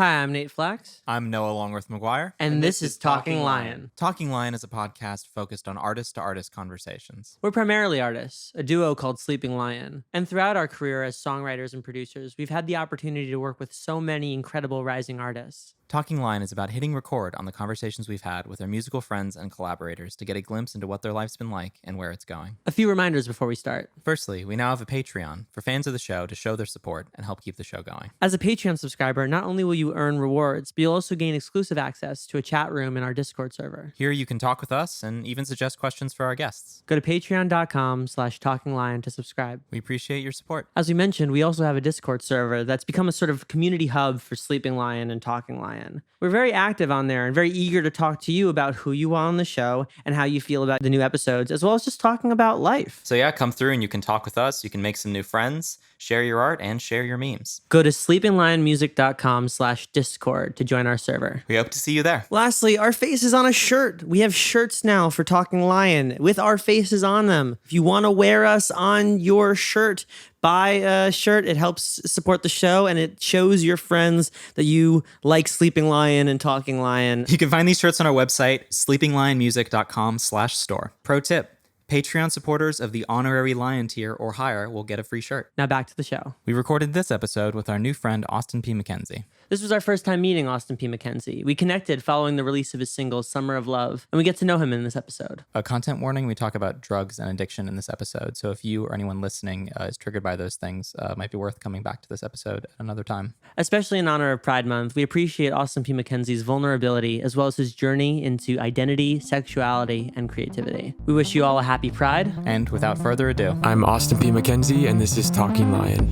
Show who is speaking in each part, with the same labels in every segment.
Speaker 1: Hi, I'm Nate Flax.
Speaker 2: I'm Noah Longworth-McGuire.
Speaker 1: And this is Talking Lion.
Speaker 2: Talking Lion is a podcast focused on artist-to-artist conversations.
Speaker 1: We're primarily artists, a duo called Sleeping Lion. And throughout our career as songwriters and producers, we've had the opportunity to work with so many incredible rising artists.
Speaker 2: Talking Lion is about hitting record on the conversations we've had with our musical friends and collaborators to get a glimpse into what their life's been like and where it's going.
Speaker 1: A few reminders before we start.
Speaker 2: Firstly, we now have a Patreon for fans of the show to show their support and help keep the show going.
Speaker 1: As a Patreon subscriber, not only will you earn rewards, but you'll also gain exclusive access to a chat room in our Discord server.
Speaker 2: Here you can talk with us and even suggest questions for our guests.
Speaker 1: Go to patreon.com/talkinglion to subscribe.
Speaker 2: We appreciate your support.
Speaker 1: As we mentioned, we also have a Discord server that's become a sort of community hub for Sleeping Lion and Talking Lion. We're very active on there and very eager to talk to you about who you are on the show and how you feel about the new episodes, as well as just talking about life.
Speaker 2: So yeah, come through and you can talk with us. You can make some new friends, share your art, and share your memes.
Speaker 1: Go to sleepinglionmusic.com/discord to join our server.
Speaker 2: We hope to see you there.
Speaker 1: Lastly, our face is on a shirt. We have shirts now for Talking Lion with our faces on them. If you want to wear us on your shirt, buy a shirt. It helps support the show, and it shows your friends that you like Sleeping Lion and Talking Lion.
Speaker 2: You can find these shirts on our website, sleepinglionmusic.com/store. Pro tip: Patreon supporters of the honorary Lion tier or higher will get a free shirt.
Speaker 1: Now back to the show.
Speaker 2: We recorded this episode with our new friend, Austin P. McKenzie.
Speaker 1: This was our first time meeting Austin P. McKenzie. We connected following the release of his single, Summer of Love, and we get to know him in this episode.
Speaker 2: A content warning, we talk about drugs and addiction in this episode, so if you or anyone listening is triggered by those things, it might be worth coming back to this episode at another time.
Speaker 1: Especially in honor of Pride Month, we appreciate Austin P. McKenzie's vulnerability, as well as his journey into identity, sexuality, and creativity. We wish you all a happy Pride.
Speaker 2: And without further ado,
Speaker 3: I'm Austin P. McKenzie, and this is Talking Lion.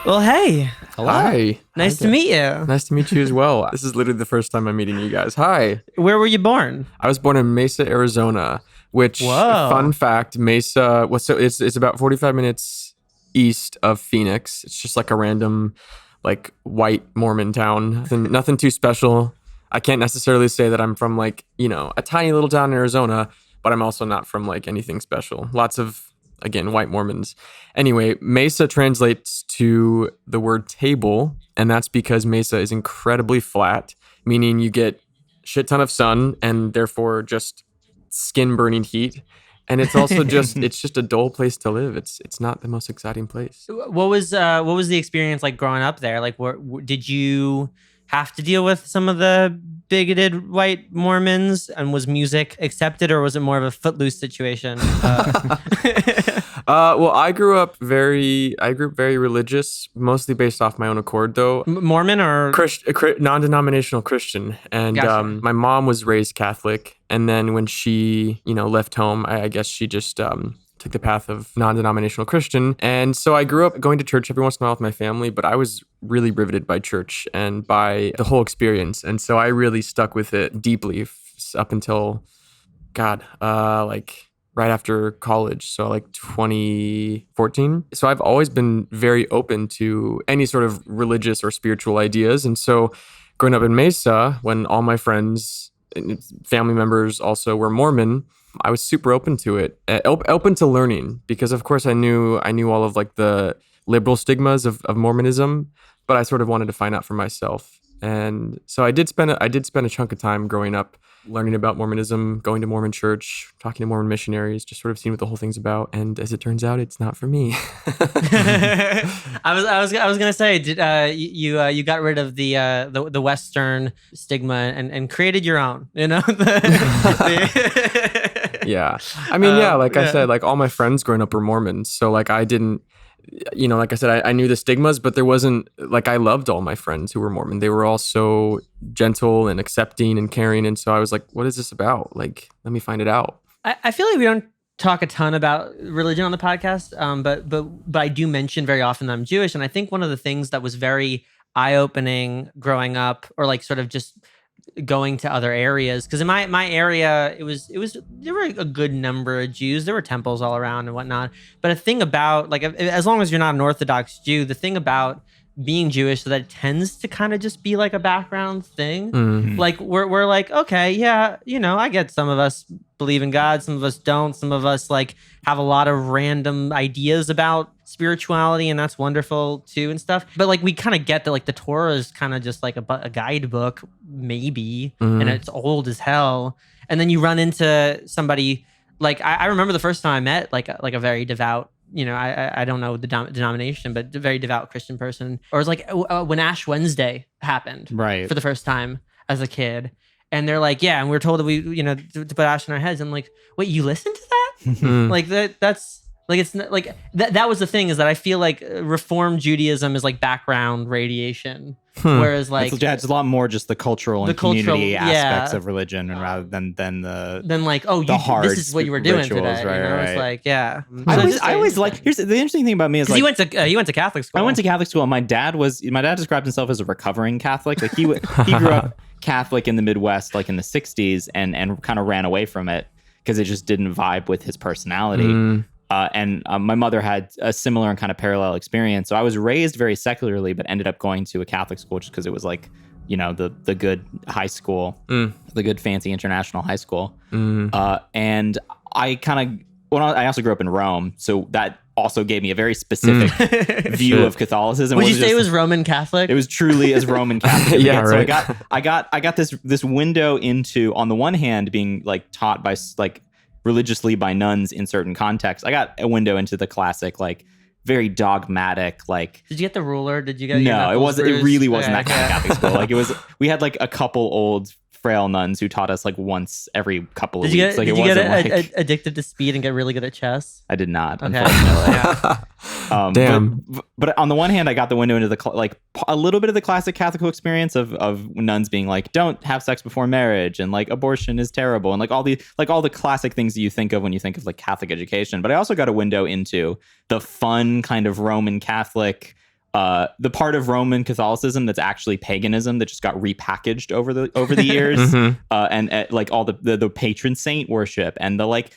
Speaker 1: Well, hey.
Speaker 2: hello.
Speaker 3: Hi.
Speaker 1: Nice to meet you.
Speaker 3: Nice to meet you as well. This is literally the first time I'm meeting you guys. Hi.
Speaker 1: Where were you born?
Speaker 3: I was born in Mesa, Arizona, which,
Speaker 1: Whoa.
Speaker 3: fun fact, Mesa, it's about 45 minutes east of Phoenix. It's just like a random, like, white Mormon town. Nothing too special. I can't necessarily say that I'm from, like, you know, a tiny little town in Arizona, but I'm also not from, like, anything special. Lots of, again, white Mormons. Anyway, Mesa translates to the word table, and that's because Mesa is incredibly flat, meaning you get shit ton of sun and therefore just skin burning heat. And it's also just it's just a dull place to live. It's not the most exciting place.
Speaker 1: What was the experience like growing up there? Like, did you have to deal with some of the bigoted white Mormons, and was music accepted, or was it more of a footloose situation?
Speaker 3: Well, I grew up very religious, mostly based off my own accord, though.
Speaker 1: Mormon or
Speaker 3: non-denominational Christian, and
Speaker 1: Gotcha.
Speaker 3: My mom was raised Catholic, and then when she, left home, I guess she just took the path of non-denominational Christian, and so I grew up going to church every once in a while with my family, but I was really riveted by church and by the whole experience, and so I really stuck with it deeply up until, right after college, so like 2014. So I've always been very open to any sort of religious or spiritual ideas. And so growing up in Mesa, when all my friends and family members also were Mormon, I was super open to it, open to learning, because of course I knew all of like the liberal stigmas of Mormonism, but I sort of wanted to find out for myself. And so I did spend a chunk of time growing up learning about Mormonism, going to Mormon church, talking to Mormon missionaries, just sort of seeing what the whole thing's about. And as it turns out, it's not for me.
Speaker 1: I was gonna say, did you got rid of the Western stigma and created your own?
Speaker 3: Yeah. I mean, I said, like all my friends growing up were Mormons. So like I didn't, like I said, I knew the stigmas, but there wasn't, like, I loved all my friends who were Mormon. They were all so gentle and accepting and caring. And so I was like, what is this about? Like, let me find it out.
Speaker 1: I feel like we don't talk a ton about religion on the podcast, but I do mention very often that I'm Jewish. And I think one of the things that was very eye-opening growing up, or like sort of just going to other areas, because in my area it was there were a good number of Jews. There were temples all around and whatnot, but a thing about, like, as long as you're not an Orthodox Jew, the thing about being Jewish, so that it tends to kind of just be like a background thing.
Speaker 3: Mm.
Speaker 1: Like we're like, okay, yeah, I get some of us believe in God, some of us don't, some of us like have a lot of random ideas about spirituality, and that's wonderful too and stuff. But like we kind of get that like the Torah is kind of just like a guidebook maybe, and it's old as hell. And then you run into somebody like I remember the first time I met like a very devout, I don't know the denomination, but a very devout Christian person. Or it was like when Ash Wednesday happened
Speaker 4: Right.
Speaker 1: for the first time as a kid. And they're like, yeah, and we were told that we, to put ash in our heads. I'm like, wait, you listened to that? Like that's like, it's not like that was the thing, is that I feel like Reform Judaism is like background radiation. Whereas like
Speaker 4: it's a lot more just the cultural and community
Speaker 1: yeah.
Speaker 4: aspects of religion, and rather than the
Speaker 1: then like, oh,
Speaker 4: hard
Speaker 1: this is what you were doing
Speaker 4: rituals,
Speaker 1: today.
Speaker 4: right,
Speaker 1: It's
Speaker 4: right.
Speaker 1: like, yeah.
Speaker 4: I always like. Here's the interesting thing about me is like
Speaker 1: you went to Catholic school.
Speaker 4: I went to Catholic school. And my dad described himself as a recovering Catholic. Like he grew up Catholic in the Midwest, like in the '60s, and kind of ran away from it because it just didn't vibe with his personality. And my mother had a similar and kind of parallel experience. So I was raised very secularly, but ended up going to a Catholic school just because it was like, the good high school, the good fancy international high school. And I I also grew up in Rome, so that also gave me a very specific view of Catholicism.
Speaker 1: Would you say it was Roman Catholic?
Speaker 4: It was truly as Roman Catholic.
Speaker 3: Yeah, right.
Speaker 4: So I got this window into, on the one hand, being like taught by like religiously by nuns in certain contexts. I got a window into the classic, like very dogmatic, like.
Speaker 1: Did you get the ruler? Did you get?
Speaker 4: No, it wasn't. It really wasn't
Speaker 1: Okay,
Speaker 4: that kind of Catholic school. Like it was. We had like a couple old frail nuns who taught us like once every couple of weeks.
Speaker 1: Did you get addicted to speed and get really good at chess?
Speaker 4: I did not,
Speaker 1: Okay.
Speaker 4: unfortunately.
Speaker 3: Damn.
Speaker 4: But on the one hand, I got the window into the a little bit of the classic Catholic experience of nuns being like, don't have sex before marriage, and like abortion is terrible, and like all the classic things that you think of when you think of like Catholic education. But I also got a window into the fun kind of Roman Catholic, the part of Roman Catholicism that's actually paganism that just got repackaged over the years, and like all the patron saint worship and the like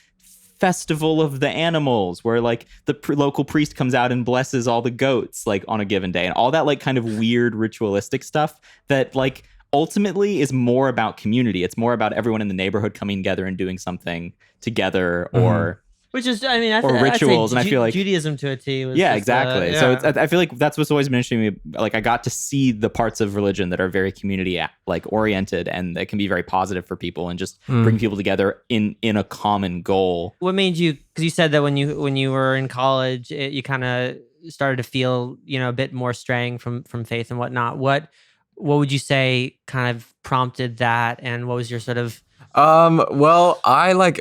Speaker 4: festival of the animals, where like the local priest comes out and blesses all the goats like on a given day, and all that like kind of weird ritualistic stuff that like ultimately is more about community. It's more about everyone in the neighborhood coming together and doing something together, or
Speaker 1: which is, I mean,
Speaker 4: or rituals, and I feel like
Speaker 1: Judaism to a T. Was
Speaker 4: yeah,
Speaker 1: just,
Speaker 4: exactly. So I feel like that's what's always been interesting to me. Like I got to see the parts of religion that are very community like oriented, and that can be very positive for people, and just bring people together in a common goal.
Speaker 1: What made you? Because you said that when you were in college, you kind of started to feel a bit more straying from faith and whatnot. What would you say kind of prompted that, and what was your sort of?
Speaker 3: Well, I went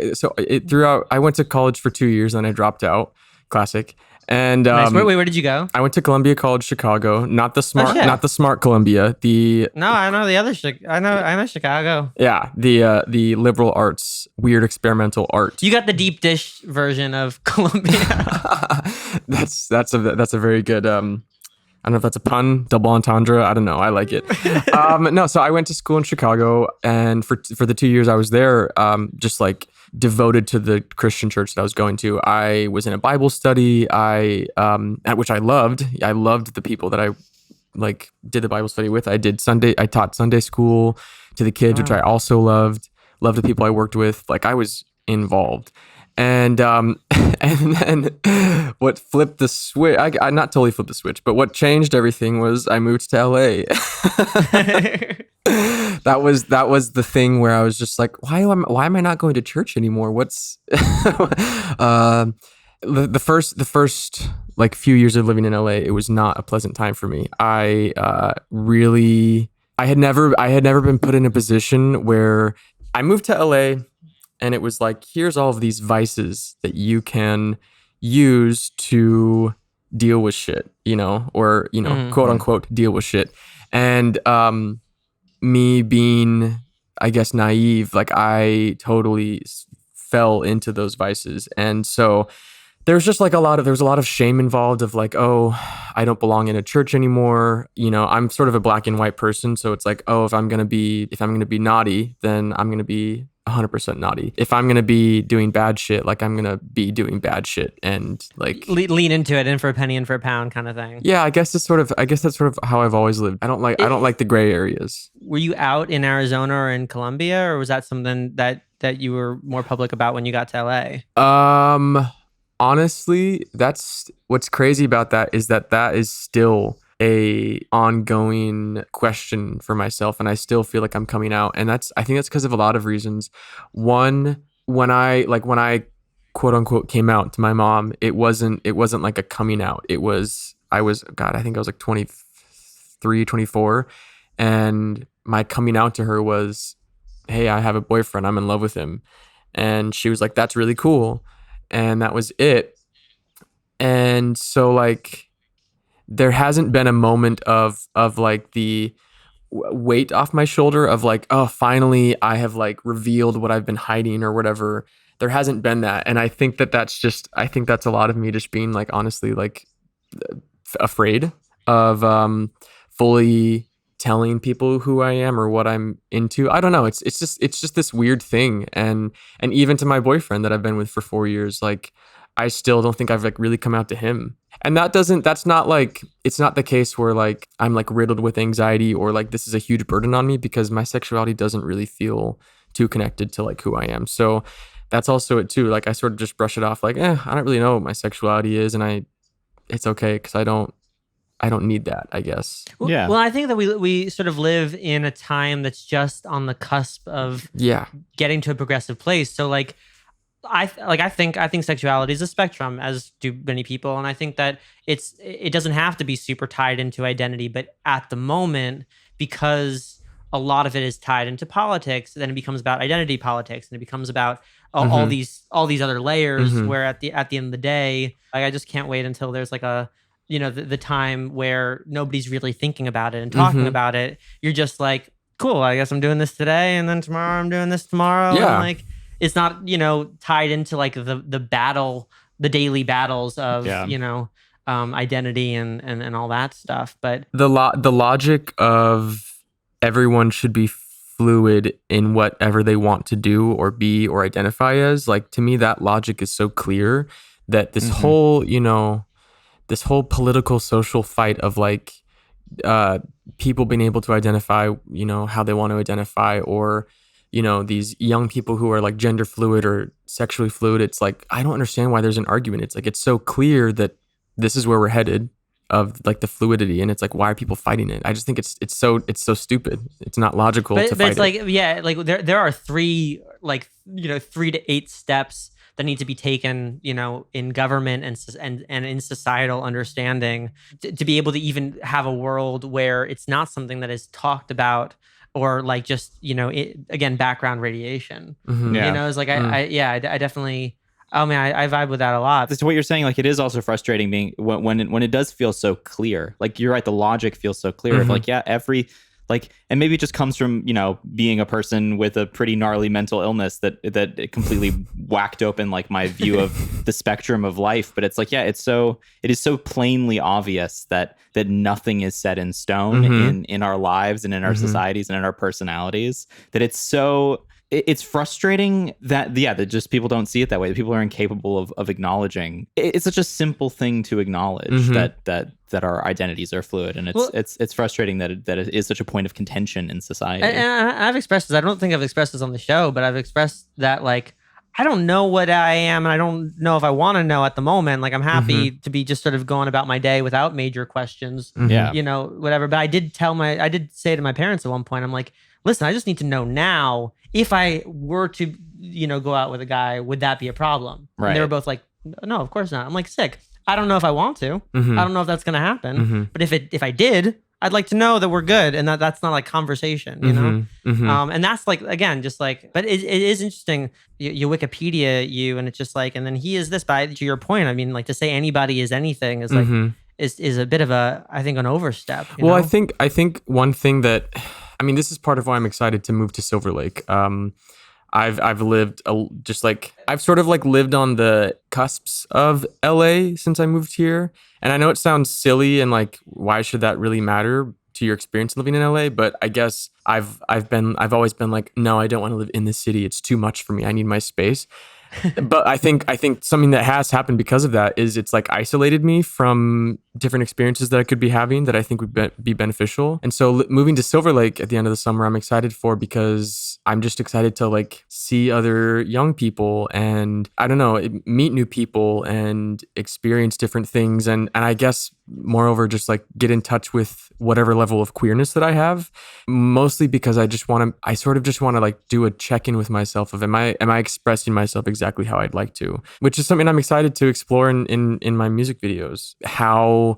Speaker 3: to college for 2 years, and I dropped out. Classic. And
Speaker 1: Nice. Where did you go?
Speaker 3: I went to Columbia College, Chicago. Not the smart,
Speaker 1: shit.
Speaker 3: not the smart Columbia.
Speaker 1: No, I know the other. I know Chicago.
Speaker 3: Yeah, the liberal arts, weird experimental art.
Speaker 1: You got the deep dish version of Columbia.
Speaker 3: That's a very good. I don't know if that's a pun, double entendre. I don't know. I like it. No, so I went to school in Chicago, and for the 2 years I was there, just like devoted to the Christian church that I was going to. I was in a Bible study, which I loved. I loved the people that I like did the Bible study with. I taught Sunday school to the kids, which I also loved. Loved the people I worked with. Like I was involved. And and then what flipped the switch? I not totally flipped the switch, but what changed everything was I moved to LA. That was the thing where I was just like, why am I not going to church anymore? What's the first like few years of living in LA? It was not a pleasant time for me. I had never been put in a position where I moved to LA. And it was like, here's all of these vices that you can use to deal with shit, or, quote unquote, deal with shit. And me being, I guess, naive, like I totally fell into those vices. And so there was just like there was a lot of shame involved of like, oh, I don't belong in a church anymore. I'm sort of a black and white person. So it's like, oh, if I'm going to be naughty, then I'm going to be 100% naughty. If I'm gonna be doing bad shit, like I'm gonna be doing bad shit, and like
Speaker 1: Lean into it, in for a penny, in for a pound kind of thing.
Speaker 3: yeah, I guess that's sort of how I've always lived. I don't like the gray areas.
Speaker 1: Were you out in Arizona or in Colombia, or was that something that you were more public about when you got to LA?
Speaker 3: Honestly, that's what's crazy about that is that is still a ongoing question for myself, and I still feel like I'm coming out, and I think that's because of a lot of reasons. One, when I quote unquote came out to my mom, it wasn't like a coming out. I think I was like 23, 24, and my coming out to her was, hey, I have a boyfriend, I'm in love with him. And she was like, that's really cool. And that was it. And so like there hasn't been a moment of like the weight off my shoulder of like, oh, finally I have like revealed what I've been hiding or whatever. There hasn't been that. And I think that's a lot of me just being like, honestly, like afraid of fully telling people who I am or what I'm into. I don't know. It's just this weird thing. And even to my boyfriend that I've been with for 4 years, like I still don't think I've like really come out to him. And that's not like, it's not the case where like I'm like riddled with anxiety or like this is a huge burden on me, because my sexuality doesn't really feel too connected to like who I am. So that's also it too. Like I sort of just brush it off like, I don't really know what my sexuality is, and it's okay because I don't need that, I guess.
Speaker 1: Well, I think that we sort of live in a time that's just on the cusp of getting to a progressive place. So like I think sexuality is a spectrum, as do many people, and I think that it doesn't have to be super tied into identity, but at the moment, because a lot of it is tied into politics, then it becomes about identity politics, and it becomes about all these other layers.
Speaker 3: Mm-hmm.
Speaker 1: Where at the end of the day, like I just can't wait until there's like a the time where nobody's really thinking about it and talking about it. You're just like, cool, I guess I'm doing this today, and then tomorrow I'm doing this tomorrow.
Speaker 3: Yeah.
Speaker 1: And like it's not tied into like the daily battles of identity and all that stuff. But
Speaker 3: the logic of everyone should be fluid in whatever they want to do or be or identify as, like, to me that logic is so clear that this whole political social fight of like people being able to identify how they want to identify, or these young people who are like gender fluid or sexually fluid, it's like I don't understand why there's an argument. It's like it's so clear that this is where we're headed, of like the fluidity, and it's like, why are people fighting it? I just think it's so stupid. It's not logical to fight
Speaker 1: it's like like there are 3 to 8 steps that need to be taken, in government and in societal understanding to be able to even have a world where it's not something that is talked about, or like just again, background radiation. It's like I definitely. Oh man, I vibe with that a lot.
Speaker 4: That's what you're saying. Like, it is also frustrating being when it does feel so clear. Like, you're right, the logic feels so clear. Of like, and maybe it just comes from being a person with a pretty gnarly mental illness that it completely whacked open like my view of the spectrum of life. But it's like, it is so plainly obvious that nothing is set in stone in our lives and in our societies and in our personalities, that it's frustrating that just people don't see it that way. That people are incapable of acknowledging. It's such a simple thing to acknowledge that our identities are fluid, and it's frustrating that it is such a point of contention in society.
Speaker 1: And I've expressed this. I don't think I've expressed this on the show, but I've expressed that like I don't know what I am, and I don't know if I want to know at the moment. Like I'm happy to be just sort of going about my day without major questions. Whatever. But I did say to my parents at one point, I'm like, listen, I just need to know now. If I were to, go out with a guy, would that be a problem?
Speaker 4: Right.
Speaker 1: And they were both like, no, of course not. I'm like, sick. I don't know if I want to. I don't know if that's going to happen. But if I did, I'd like to know that we're good and that's not like conversation, And that's like, again, just like, but it is interesting. You Wikipedia and it's just like, and then he is this. But to your point, I mean, like to say anybody is anything is like, is a bit of I think an overstep.
Speaker 3: Well, I think one thing that, I mean, this is part of why I'm excited to move to Silver Lake. I've lived I've sort of like lived on the cusps of LA since I moved here. And I know it sounds silly and like, why should that really matter to your experience living in LA, but I guess I've always been like, no, I don't want to live in the city. It's too much for me. I need my space. But I think something that has happened because of that is it's like isolated me from different experiences that I could be having that I think would be beneficial. And so moving to Silver Lake at the end of the summer, I'm excited for, because I'm just excited to like see other young people and I don't know, meet new people and experience different things. And I guess moreover, just like get in touch with whatever level of queerness that I have, mostly because I sort of just want to like do a check-in with myself of am I expressing myself exactly how I'd like to, which is something I'm excited to explore in my music videos. How,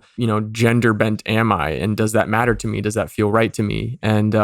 Speaker 3: gender bent am I? And does that matter to me? Does that feel right to me? And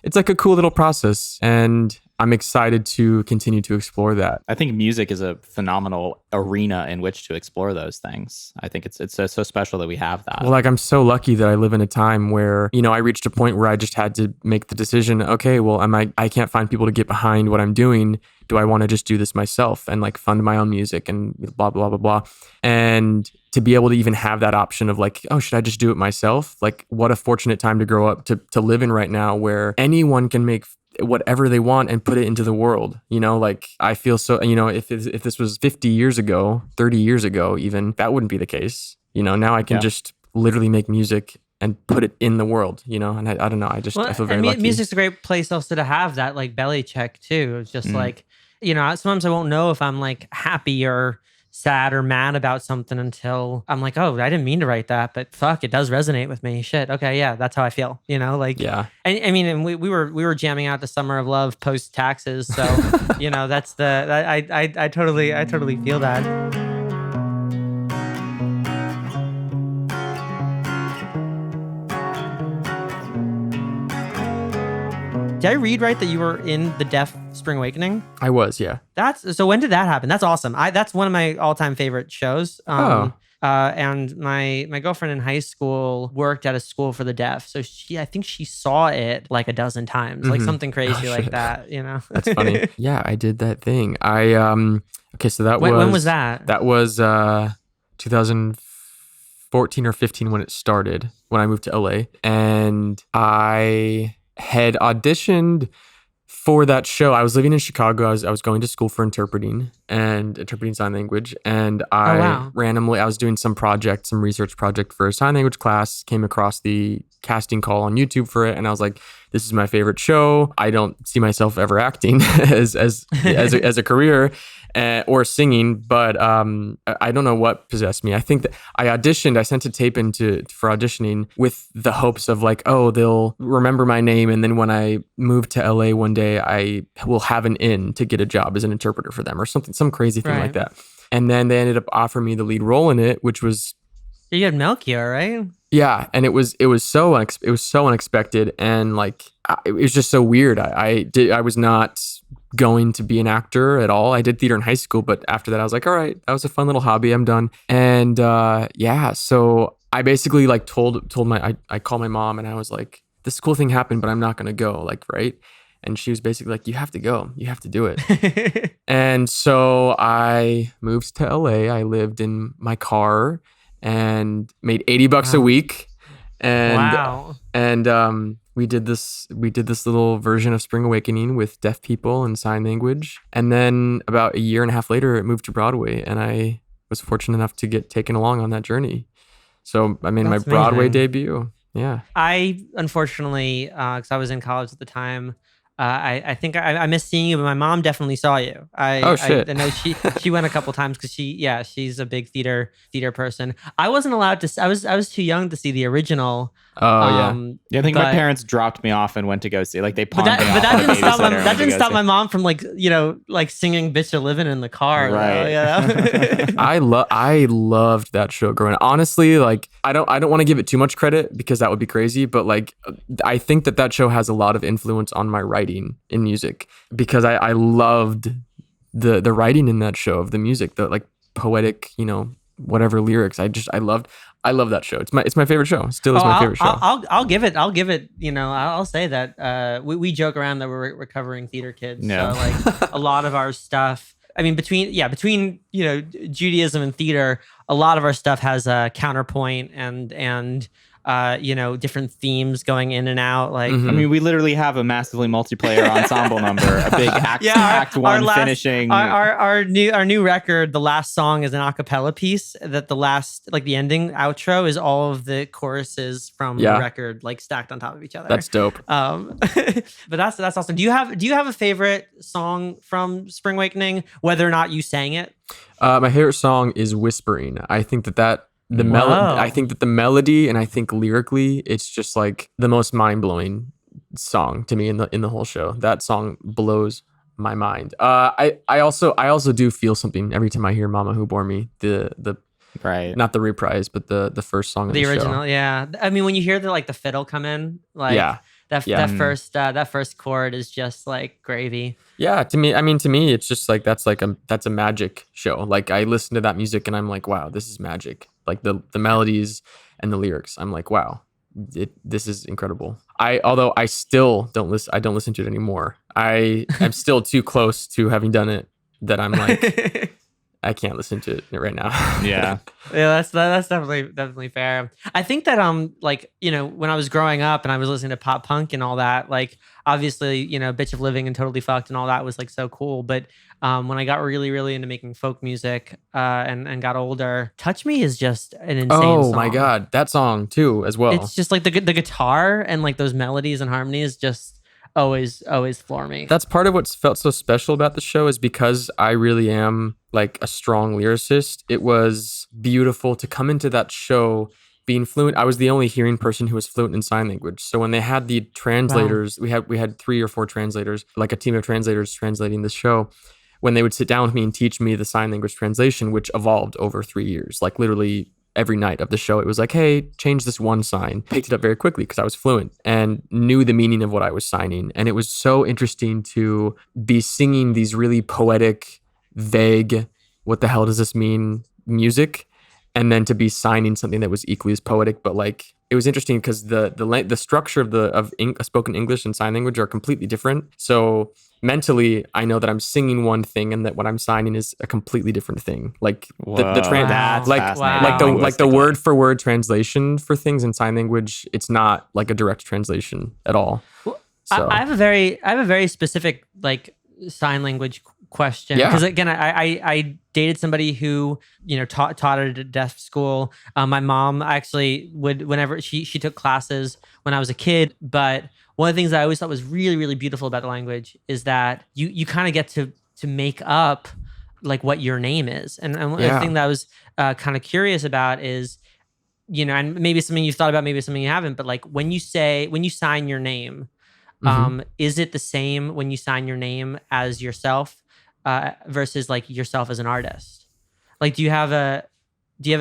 Speaker 3: it's like a cool little process. And I'm excited to continue to explore that.
Speaker 4: I think music is a phenomenal arena in which to explore those things. I think it's so special that we have that.
Speaker 3: Well, like I'm so lucky that I live in a time where, I reached a point where I just had to make the decision, okay, well, I can't find people to get behind what I'm doing. Do I want to just do this myself and like fund my own music and blah, blah, blah, blah. And to be able to even have that option of like, oh, should I just do it myself? Like what a fortunate time to grow up to live in right now, where anyone can make whatever they want and put it into the world. Like I feel so, if this was 50 years ago, 30 years ago, even, that wouldn't be the case. Now I can just literally make music and put it in the world, and I don't know. I feel very lucky.
Speaker 1: Music's a great place also to have that like belly check too. It's just like, sometimes I won't know if I'm like happy or sad or mad about something until I'm like, oh, I didn't mean to write that, but fuck, it does resonate with me. Shit. Okay. Yeah. That's how I feel, like,
Speaker 3: yeah.
Speaker 1: And I mean, and we were jamming out the Summer of Love post taxes. So, that's I totally feel that. Did I read right that you were in the Deaf Spring Awakening?
Speaker 3: I was, yeah.
Speaker 1: So when did that happen? That's awesome. That's one of my all-time favorite shows. And my girlfriend in high school worked at a school for the deaf. So I think she saw it like a dozen times, like something crazy like that,
Speaker 3: That's funny. Yeah, I did that thing. Okay, so that
Speaker 1: when was that?
Speaker 3: That was 2014 or 15 when it started, when I moved to LA. And I had auditioned for that show. I was living in Chicago. I was going to school for interpreting sign language. And I randomly, I was doing some research project for a sign language class, came across the casting call on YouTube for it. And I was like, this is my favorite show. I don't see myself ever acting as a career or singing, but I don't know what possessed me. I think that I sent a tape for auditioning with the hopes of like, oh, they'll remember my name. And then when I move to LA one day, I will have an in to get a job as an interpreter for them or some crazy thing like that. And then they ended up offering me the lead role in it, which was...
Speaker 1: You had Melchior, right?
Speaker 3: Yeah, and it was so unexpected, and like it was just so weird. I was not going to be an actor at all. I did theater in high school, but after that I was like, all right, that was a fun little hobby. I'm done. And so I basically like I called my mom and I was like, this cool thing happened, but I'm not gonna go, like, right? And she was basically like, you have to go. You have to do it. And so I moved to LA. I lived in my car and made $80 a week. And we did this little version of Spring Awakening with deaf people and sign language. And then about a year and a half later, it moved to Broadway. And I was fortunate enough to get taken along on that journey. So I made my Broadway debut. Yeah.
Speaker 1: I unfortunately, because I was in college at the time, I think I missed seeing you, but my mom definitely saw you.
Speaker 3: Shit.
Speaker 1: I know she went a couple times because she's a big theater person. I wasn't allowed to. I was too young to see the original.
Speaker 4: I think my parents dropped me off and went to go see. Like they pawned me off.
Speaker 1: But that didn't stop my mom from like singing "Bitch You're Living" in the car.
Speaker 4: Right.
Speaker 3: I loved that show growing up. Honestly, like I don't want to give it too much credit because that would be crazy. But like I think that show has a lot of influence on my writing in music because I loved the writing in that show of the music, the like poetic, whatever lyrics. I love that show. It's my favorite show. Still is my favorite show.
Speaker 1: I'll give it. I'll say that we joke around that we're recovering theater kids.
Speaker 4: No.
Speaker 1: So like a lot of our stuff. I mean, between Judaism and theater, a lot of our stuff has a counterpoint and different themes going in and out. Like,
Speaker 3: Mhm.
Speaker 4: I mean, we literally have a massively multiplayer ensemble number, a big act one finishing.
Speaker 1: Our new record, the last song is an a cappella piece that the last, like the ending outro is all of the choruses from the record like stacked on top of each other.
Speaker 3: That's dope.
Speaker 1: But that's awesome. Do you have a favorite song from Spring Awakening, whether or not you sang it?
Speaker 3: My favorite song is Whispering. I think that the melody, I think that the melody, and I think lyrically, it's just like the most mind blowing song to me in the whole show. That song blows my mind. I also do feel something every time I hear "Mama Who Bore Me." The
Speaker 4: Right.
Speaker 3: Not the reprise, but the first song of the
Speaker 1: original.
Speaker 3: show.
Speaker 1: Yeah, I mean, when you hear the fiddle come in, like that first chord is just like gravy.
Speaker 3: Yeah, to me, it's just like that's a magic show. Like I listen to that music and I'm like, wow, this is magic. Like the melodies and the lyrics, I'm like, wow, this is incredible. Although I still don't listen. I don't listen to it anymore. I am still too close to having done it that I'm like, I can't listen to it right now.
Speaker 4: Yeah.
Speaker 1: Yeah, that's definitely fair. I think that when I was growing up and I was listening to pop punk and all that, like obviously, Bitch of Living and Totally Fucked and all that was like so cool. But when I got really, really into making folk music and got older, Touch Me is just an insane song.
Speaker 3: Oh my God, that song too as well.
Speaker 1: It's just like the guitar and like those melodies and harmonies just always floor me.
Speaker 3: That's part of what's felt so special about the show is because I really am like a strong lyricist. It was beautiful to come into that show being fluent. I was the only hearing person who was fluent in sign language. So when they had the translators, we had 3 or 4 translators, like a team of translators translating the show. When they would sit down with me and teach me the sign language translation, which evolved over 3 years, like literally every night of the show, it was like, hey, change this one sign. Picked it up very quickly because I was fluent and knew the meaning of what I was signing. And it was so interesting to be singing these really poetic, vague, what the hell does this mean music, and then to be signing something that was equally as poetic. But like, it was interesting because the structure of spoken English and sign language are completely different. So mentally, I know that I'm singing one thing and that what I'm signing is a completely different thing. Like the word for word translation for things in sign language, it's not like a direct translation at all.
Speaker 1: Well,
Speaker 3: so
Speaker 1: I have a very specific like sign language question, because again, I dated somebody who taught at a deaf school. My mom actually would, whenever she took classes when I was a kid. But one of the things I always thought was really, really beautiful about the language is that you kind of get to make up like what your name is. And one thing that I was kind of curious about is, and maybe something you've thought about, maybe something you haven't, but like when you sign your name, is it the same when you sign your name as yourself versus like yourself as an artist? Like, do you have a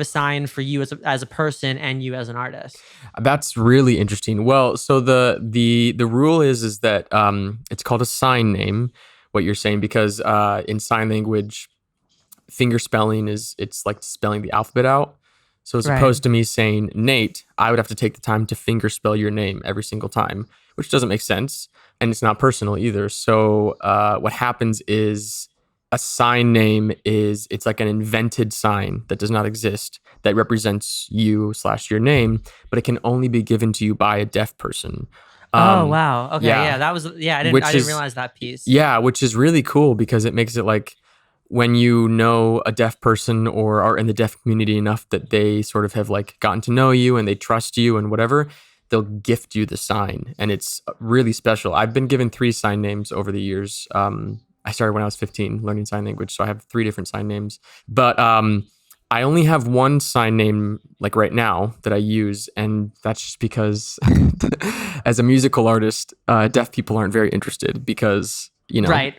Speaker 1: sign for you as a person and you as an artist?
Speaker 3: That's really interesting. Well, so the rule is that it's called a sign name, what you're saying, because in sign language, finger spelling it's like spelling the alphabet out. So as opposed to me saying Nate, I would have to take the time to finger spell your name every single time, which doesn't make sense. And it's not personal either. So what happens is a sign name it's like an invented sign that does not exist that represents you / your name, but it can only be given to you by a deaf person.
Speaker 1: Oh, wow. Okay. Yeah. That was, I didn't realize that piece.
Speaker 3: Yeah. Which is really cool because it makes it like when you know a deaf person or are in the deaf community enough that they sort of have like gotten to know you and they trust you and whatever, they'll gift you the sign. And it's really special. I've been given 3 sign names over the years. I started when I was 15 learning sign language. So I have 3 different sign names, but I only have one sign name like right now that I use. And that's just because as a musical artist, deaf people aren't very interested because,
Speaker 1: right.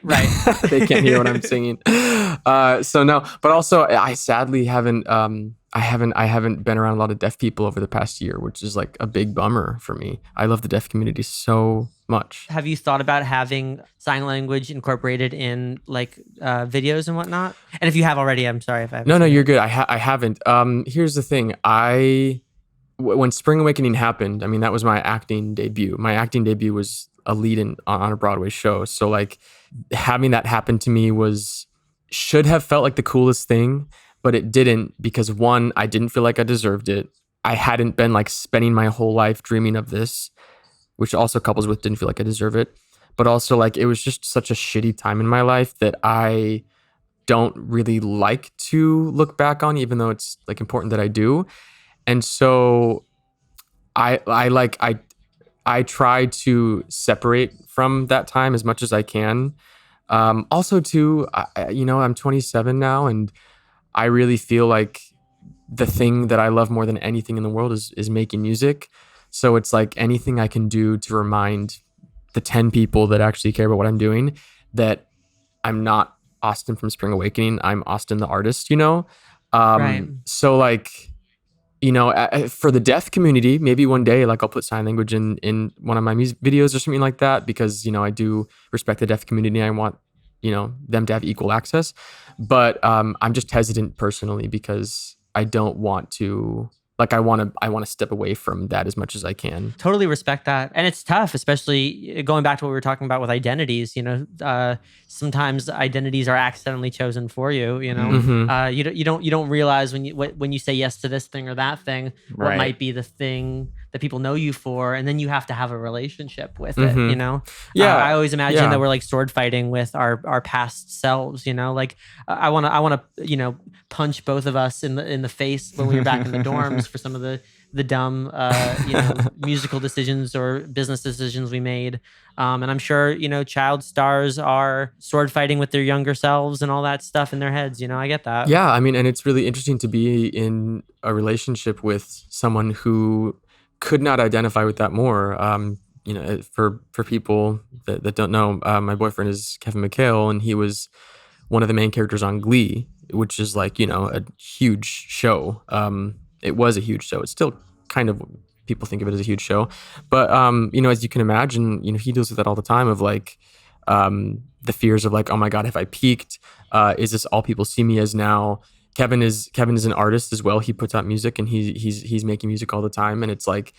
Speaker 3: they can't hear what I'm singing. So no, but also I sadly haven't been around a lot of deaf people over the past year, which is like a big bummer for me. I love the deaf community so much.
Speaker 1: Have you thought about having sign language incorporated in like videos and whatnot? And if you have already, I'm sorry if I haven't.
Speaker 3: No, you're good. I haven't. Here's the thing. When Spring Awakening happened, I mean, that was my acting debut. My acting debut was a lead on a Broadway show. So like having that happen to me should have felt like the coolest thing, but it didn't because 1, I didn't feel like I deserved it. I hadn't been like spending my whole life dreaming of this, which also couples with didn't feel like I deserve it. But also like it was just such a shitty time in my life that I don't really like to look back on, even though it's like important that I do. And so I try to separate from that time as much as I can. Also too, I'm 27 now, and I really feel like the thing that I love more than anything in the world is making music. So it's like anything I can do to remind the 10 people that actually care about what I'm doing that I'm not Austin from Spring Awakening. I'm Austin the artist,
Speaker 1: Right.
Speaker 3: So like, for the deaf community, maybe one day, like I'll put sign language in one of my music videos or something like that, because, I do respect the deaf community. I want, them to have equal access. But I'm just hesitant personally because I don't want to, like, I want to step away from that as much as I can.
Speaker 1: Totally respect that. And it's tough, especially going back to what we were talking about with identities. Sometimes identities are accidentally chosen for you.
Speaker 3: Mhm.
Speaker 1: You don't realize when you say yes to this thing or that thing, what
Speaker 4: Right.
Speaker 1: might be the thing that people know you for, and then you have to have a relationship with
Speaker 3: Mhm.
Speaker 1: it.
Speaker 3: Yeah.
Speaker 1: I always imagine
Speaker 3: Yeah.
Speaker 1: that we're like sword fighting with our past selves. Like I want to punch both of us in the face when we were back in the dorms for some of the dumb musical decisions or business decisions we made. And I'm sure child stars are sword fighting with their younger selves and all that stuff in their heads. I get that.
Speaker 3: Yeah, I mean, and it's really interesting to be in a relationship with someone who could not identify with that more. For people that don't know, my boyfriend is Kevin McHale, and he was one of the main characters on Glee, which is like, a huge show. It was a huge show. It's still kind of, people think of it as a huge show. But, as you can imagine, he deals with that all the time of like, the fears of like, oh my God, have I peaked? Is this all people see me as now? Kevin is an artist as well. He puts out music and he's making music all the time. And it's like,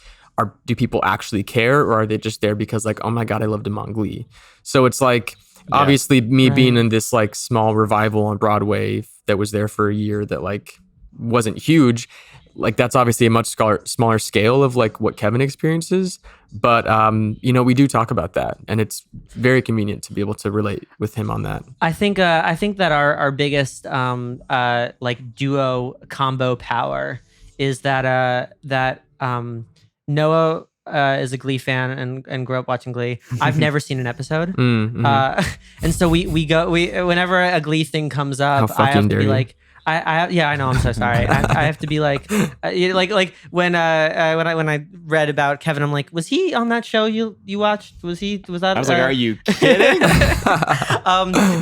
Speaker 3: do people actually care, or are they just there because like, oh my God, I loved him on Glee? So it's like, obviously me being in this like small revival on Broadway that was there for a year that like wasn't huge, like that's obviously a much smaller scale of like what Kevin experiences. But we do talk about that, and it's very convenient to be able to relate with him on that.
Speaker 1: I think that our biggest like duo combo power is that Noah is a Glee fan and grew up watching Glee. I've never seen an episode, and so we whenever a Glee thing comes up, I have to be like. I know. I'm so sorry. I have to be like when I read about Kevin, I'm like, was he on that show you watched? Was that?
Speaker 4: I was like, are you kidding?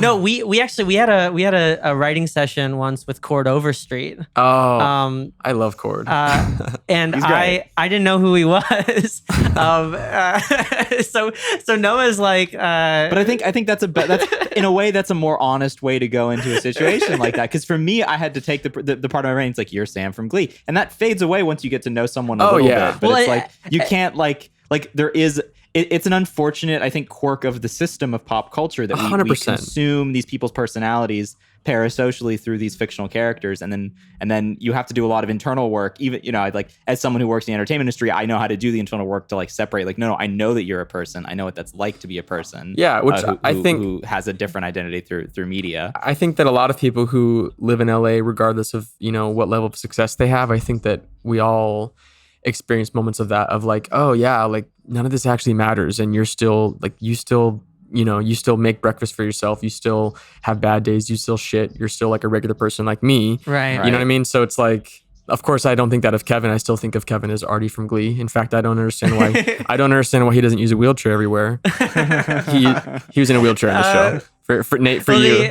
Speaker 1: No, we actually had a writing session once with Cord Overstreet.
Speaker 3: I love Cord.
Speaker 1: And
Speaker 4: He's great.
Speaker 1: I didn't know who he was. So Noah's like,
Speaker 4: But I think that's in a way that's a more honest way to go into a situation like that. Because for me, I had to take the part of my brain. It's like, you're Sam from Glee, and that fades away once you get to know someone a little bit. But it's like you can't like there is. It's an unfortunate, I think, quirk of the system of pop culture that we
Speaker 3: 100%.
Speaker 4: consume these people's personalities parasocially through these fictional characters, and then you have to do a lot of internal work. Even like as someone who works in the entertainment industry, I know how to do the internal work to like separate. Like, no, I know that you're a person. I know what that's like to be a person.
Speaker 3: Yeah, which I think
Speaker 4: who has a different identity through media.
Speaker 3: I think that a lot of people who live in LA, regardless of what level of success they have, I think that we all experience moments of that, of like, oh yeah, like none of this actually matters, and you're still like, you still make breakfast for yourself, you still have bad days, you still shit, you're still like a regular person like me,
Speaker 1: right.
Speaker 3: You know what I mean? So it's like, of course I don't think that of Kevin. I still think of Kevin as Artie from Glee. In fact, I don't understand why he doesn't use a wheelchair everywhere. he was in a wheelchair in the show. For Nate, for you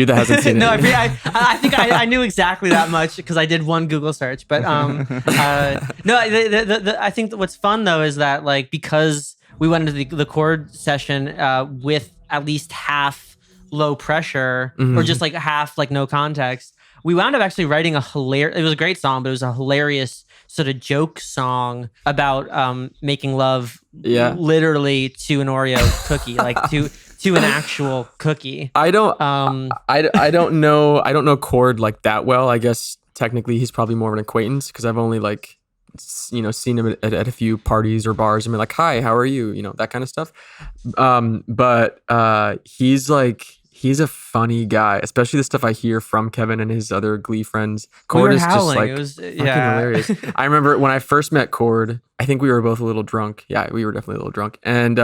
Speaker 3: that hasn't seen it.
Speaker 1: No, I think I knew exactly that much because I did one Google search. But no, I think that what's fun though is that like, because we went into the chord session with at least half low pressure, or just like half like no context, we wound up actually writing it was a great song, but it was a hilarious sort of joke song about making love literally to an Oreo cookie, like to an actual cookie.
Speaker 3: I don't know Cord like that well. I guess technically he's probably more of an acquaintance because I've only like seen him at a few parties or bars and been like, "Hi, how are you?" That kind of stuff. But he's a funny guy, especially the stuff I hear from Kevin and his other Glee friends.
Speaker 1: We
Speaker 3: Cord
Speaker 1: were
Speaker 3: is just
Speaker 1: howling.
Speaker 3: like
Speaker 1: It was
Speaker 3: fucking hilarious. I remember when I first met Cord, I think we were both a little drunk. Yeah, we were definitely a little drunk. And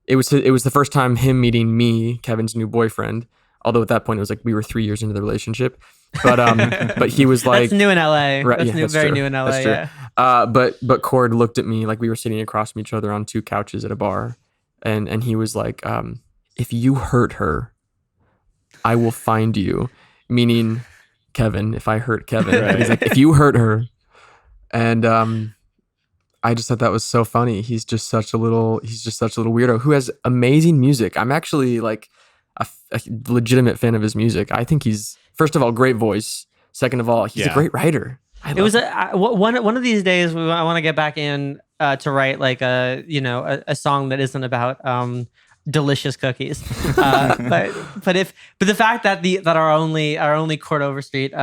Speaker 3: it was the first time him meeting me, Kevin's new boyfriend. Although at that point it was like we were 3 years into the relationship. But but he was like,
Speaker 1: that's new in LA.
Speaker 3: Right,
Speaker 1: That's
Speaker 3: yeah,
Speaker 1: new,
Speaker 3: that's
Speaker 1: very
Speaker 3: true.
Speaker 1: new in LA.
Speaker 3: That's true.
Speaker 1: Yeah.
Speaker 3: But Cord looked at me like we were sitting across from each other on 2 couches at a bar, and he was like, "If you hurt her, I will find you," meaning Kevin. If I hurt Kevin,
Speaker 4: Right.
Speaker 3: he's like, "If you hurt her," and I just thought that was so funny. He's just such a little weirdo who has amazing music. I'm actually like a legitimate fan of his music. I think he's, first of all, great voice. Second of all, he's a great writer.
Speaker 1: It was one of these days. I want to get back in to write like a song that isn't about delicious cookies. But the fact that our only Court Overstreet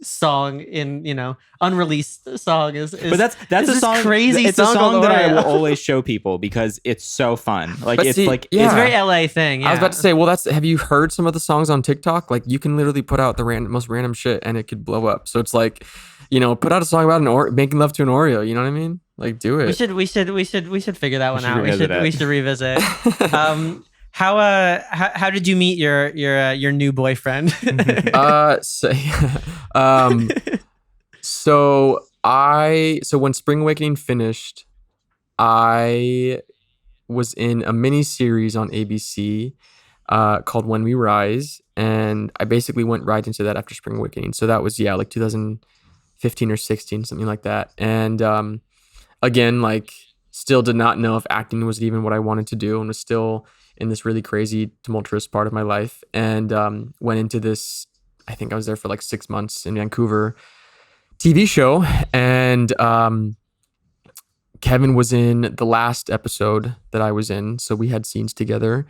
Speaker 1: song in unreleased song is
Speaker 4: But that's
Speaker 1: is
Speaker 4: a
Speaker 1: this
Speaker 4: song.
Speaker 1: crazy
Speaker 4: It's a song that I
Speaker 1: Oreo.
Speaker 4: will always show people because it's so fun. Like
Speaker 3: But
Speaker 4: it's
Speaker 3: see,
Speaker 4: like
Speaker 3: yeah.
Speaker 1: It's a very LA thing. Yeah.
Speaker 3: I was about to say, well, have you heard some of the songs on TikTok? Like, you can literally put out the most random shit and it could blow up. So it's like, put out a song about making love to an Oreo. You know what I mean? Like, do it.
Speaker 1: We should figure that one
Speaker 4: should
Speaker 1: out.
Speaker 4: revisit it.
Speaker 1: We should revisit. How did you meet your new boyfriend?
Speaker 3: So when Spring Awakening finished, I was in a mini series on ABC called When We Rise, and I basically went right into that after Spring Awakening. So that was like 2015 or 16, something like that. And again, like, still did not know if acting was even what I wanted to do, and was still in this really crazy, tumultuous part of my life. And went into this, I think I was there for like 6 months in Vancouver, TV show. And Kevin was in the last episode that I was in. So we had scenes together.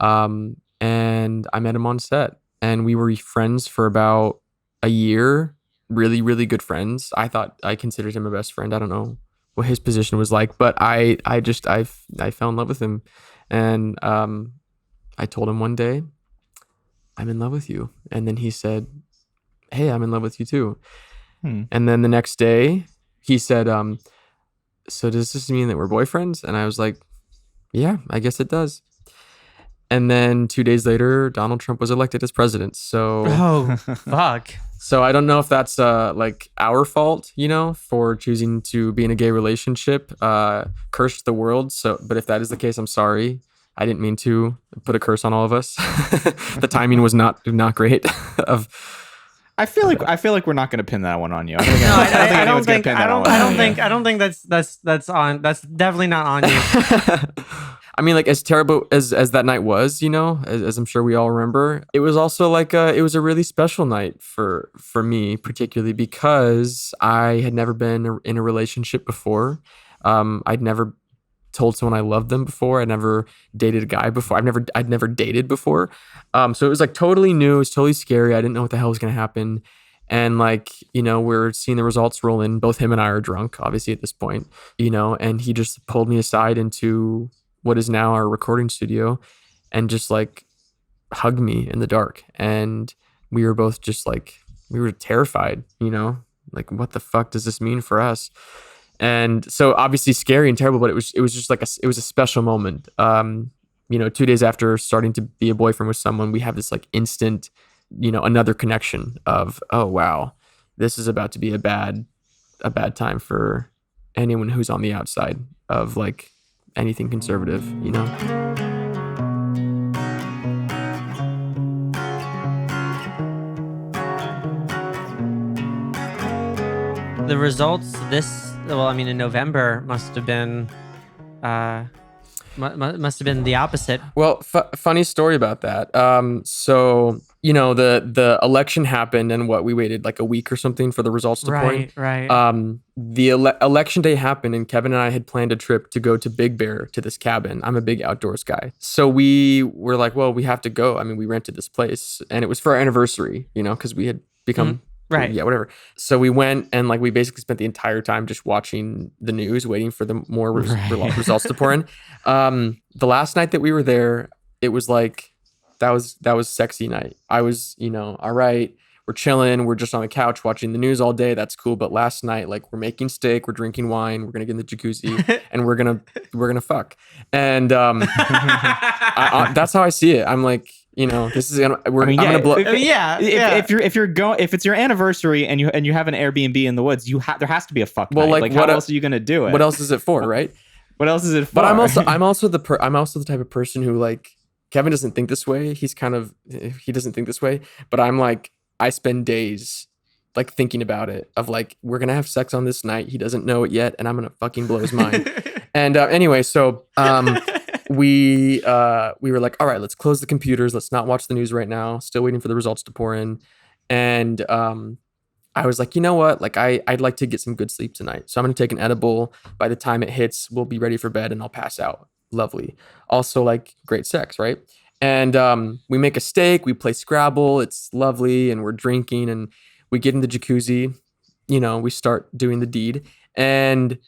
Speaker 3: And I met him on set, and we were friends for about a year. Really, really good friends. I considered him a best friend. I don't know what his position was like, but I fell in love with him. And I told him one day, "I'm in love with you." And then he said, "Hey, I'm in love with you too." And then the next day he said, "So does this mean that we're boyfriends?" And I was like, "Yeah, I guess it does." And then 2 days later, Donald Trump was elected as president. So
Speaker 1: Oh, fuck.
Speaker 3: So I don't know if that's like our fault, for choosing to be in a gay relationship, cursed the world. So, but if that is the case, I'm sorry. I didn't mean to put a curse on all of us. The timing was not great.
Speaker 4: I feel like we're not going to pin that one on you.
Speaker 1: I don't think that's definitely not on you.
Speaker 3: I mean, like, as terrible as that night was, as I'm sure we all remember, it was also like it was a really special night for me, particularly because I had never been in a relationship before. I'd never told someone I loved them before. I'd never dated a guy before. I'd never dated before. So it was like totally new. It was totally scary. I didn't know what the hell was going to happen. And like, we're seeing the results roll in. Both him and I are drunk, obviously, at this point, and he just pulled me aside into what is now our recording studio and just like hugged me in the dark. And we were both just like, we were terrified, like, what the fuck does this mean for us? And so obviously scary and terrible, but it was just like it was a special moment. 2 days after starting to be a boyfriend with someone, we have this like instant, another connection of, oh wow, this is about to be a bad time for anyone who's on the outside of like anything conservative,
Speaker 1: The results in November must have been the opposite.
Speaker 3: Well, funny story about that. So the election happened, and we waited like a week or something for the results to point.
Speaker 1: Right.
Speaker 3: The election day happened, and Kevin and I had planned a trip to go to Big Bear, to this cabin. I'm a big outdoors guy, so we were like, well, we have to go. I mean, we rented this place, and it was for our anniversary, because we had become
Speaker 1: Right.
Speaker 3: Yeah, whatever. So we went and like we basically spent the entire time just watching the news, waiting for the more results to pour in. The last night that we were there, it was like that was sexy night. I was, all right, we're chilling, we're just on the couch watching the news all day. That's cool. But last night, like we're making steak, we're drinking wine, we're gonna get in the jacuzzi, and we're gonna fuck. And that's how I see it. I'm like, this is I'm gonna blow.
Speaker 4: If it's your anniversary and you have an Airbnb in the woods, there has to be a fuck night. Like what else are you gonna do it?
Speaker 3: What else is it for, right?
Speaker 4: What else is it for?
Speaker 3: But I'm also the type of person who, like, Kevin doesn't think this way. He doesn't think this way, but I'm like, I spend days like thinking about it of like, we're gonna have sex on this night. He doesn't know it yet, and I'm gonna fucking blow his mind. And anyway, so we were like, all right, let's close the computers. Let's not watch the news right now. Still waiting for the results to pour in. And I was like, you know what? Like I'd like to get some good sleep tonight. So I'm going to take an edible. By the time it hits, we'll be ready for bed and I'll pass out. Lovely. Also, like, great sex, right? And we make a steak, we play Scrabble. It's lovely. And we're drinking and we get in the jacuzzi, we start doing the deed. And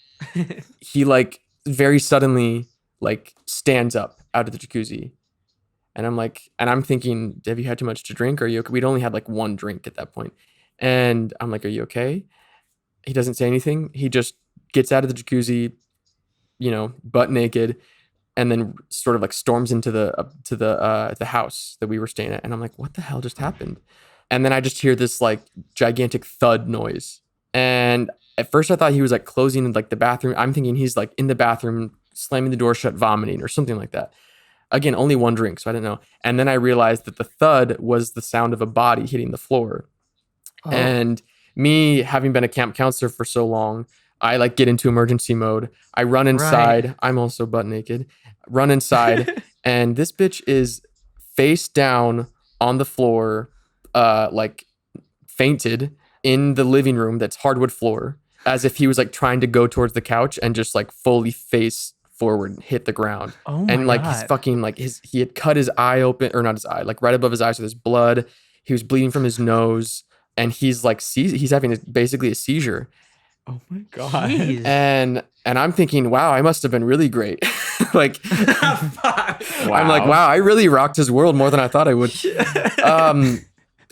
Speaker 3: he like very suddenly like stands up out of the jacuzzi. And I'm thinking, have you had too much to drink? Or are you okay? We'd only had like one drink at that point. And I'm like, are you okay? He doesn't say anything. He just gets out of the jacuzzi, butt naked, and then sort of like storms into the house that we were staying at. And I'm like, what the hell just happened? And then I just hear this like gigantic thud noise. And at first I thought he was like closing like the bathroom. I'm thinking he's like in the bathroom, slamming the door shut, vomiting or something like that. Again, only one drink, so I didn't know. And then I realized that the thud was the sound of a body hitting the floor. Oh. And me having been a camp counselor for so long, I like get into emergency mode. I run inside. Right. I'm also butt naked. Run inside, and this bitch is face down on the floor, like fainted in the living room that's hardwood floor, as if he was like trying to go towards the couch and just like fully face forward hit the ground.
Speaker 1: Oh my
Speaker 3: and like
Speaker 1: God.
Speaker 3: He's fucking like he had cut his eye open, or not his eye, like right above his eyes with his blood. He was bleeding from his nose, and he's like he's having basically a seizure.
Speaker 4: Oh my God.
Speaker 1: Jeez.
Speaker 3: And I'm thinking, wow, I must have been really great. Like,
Speaker 4: Wow.
Speaker 3: I'm like, wow, I really rocked his world more than I thought I would.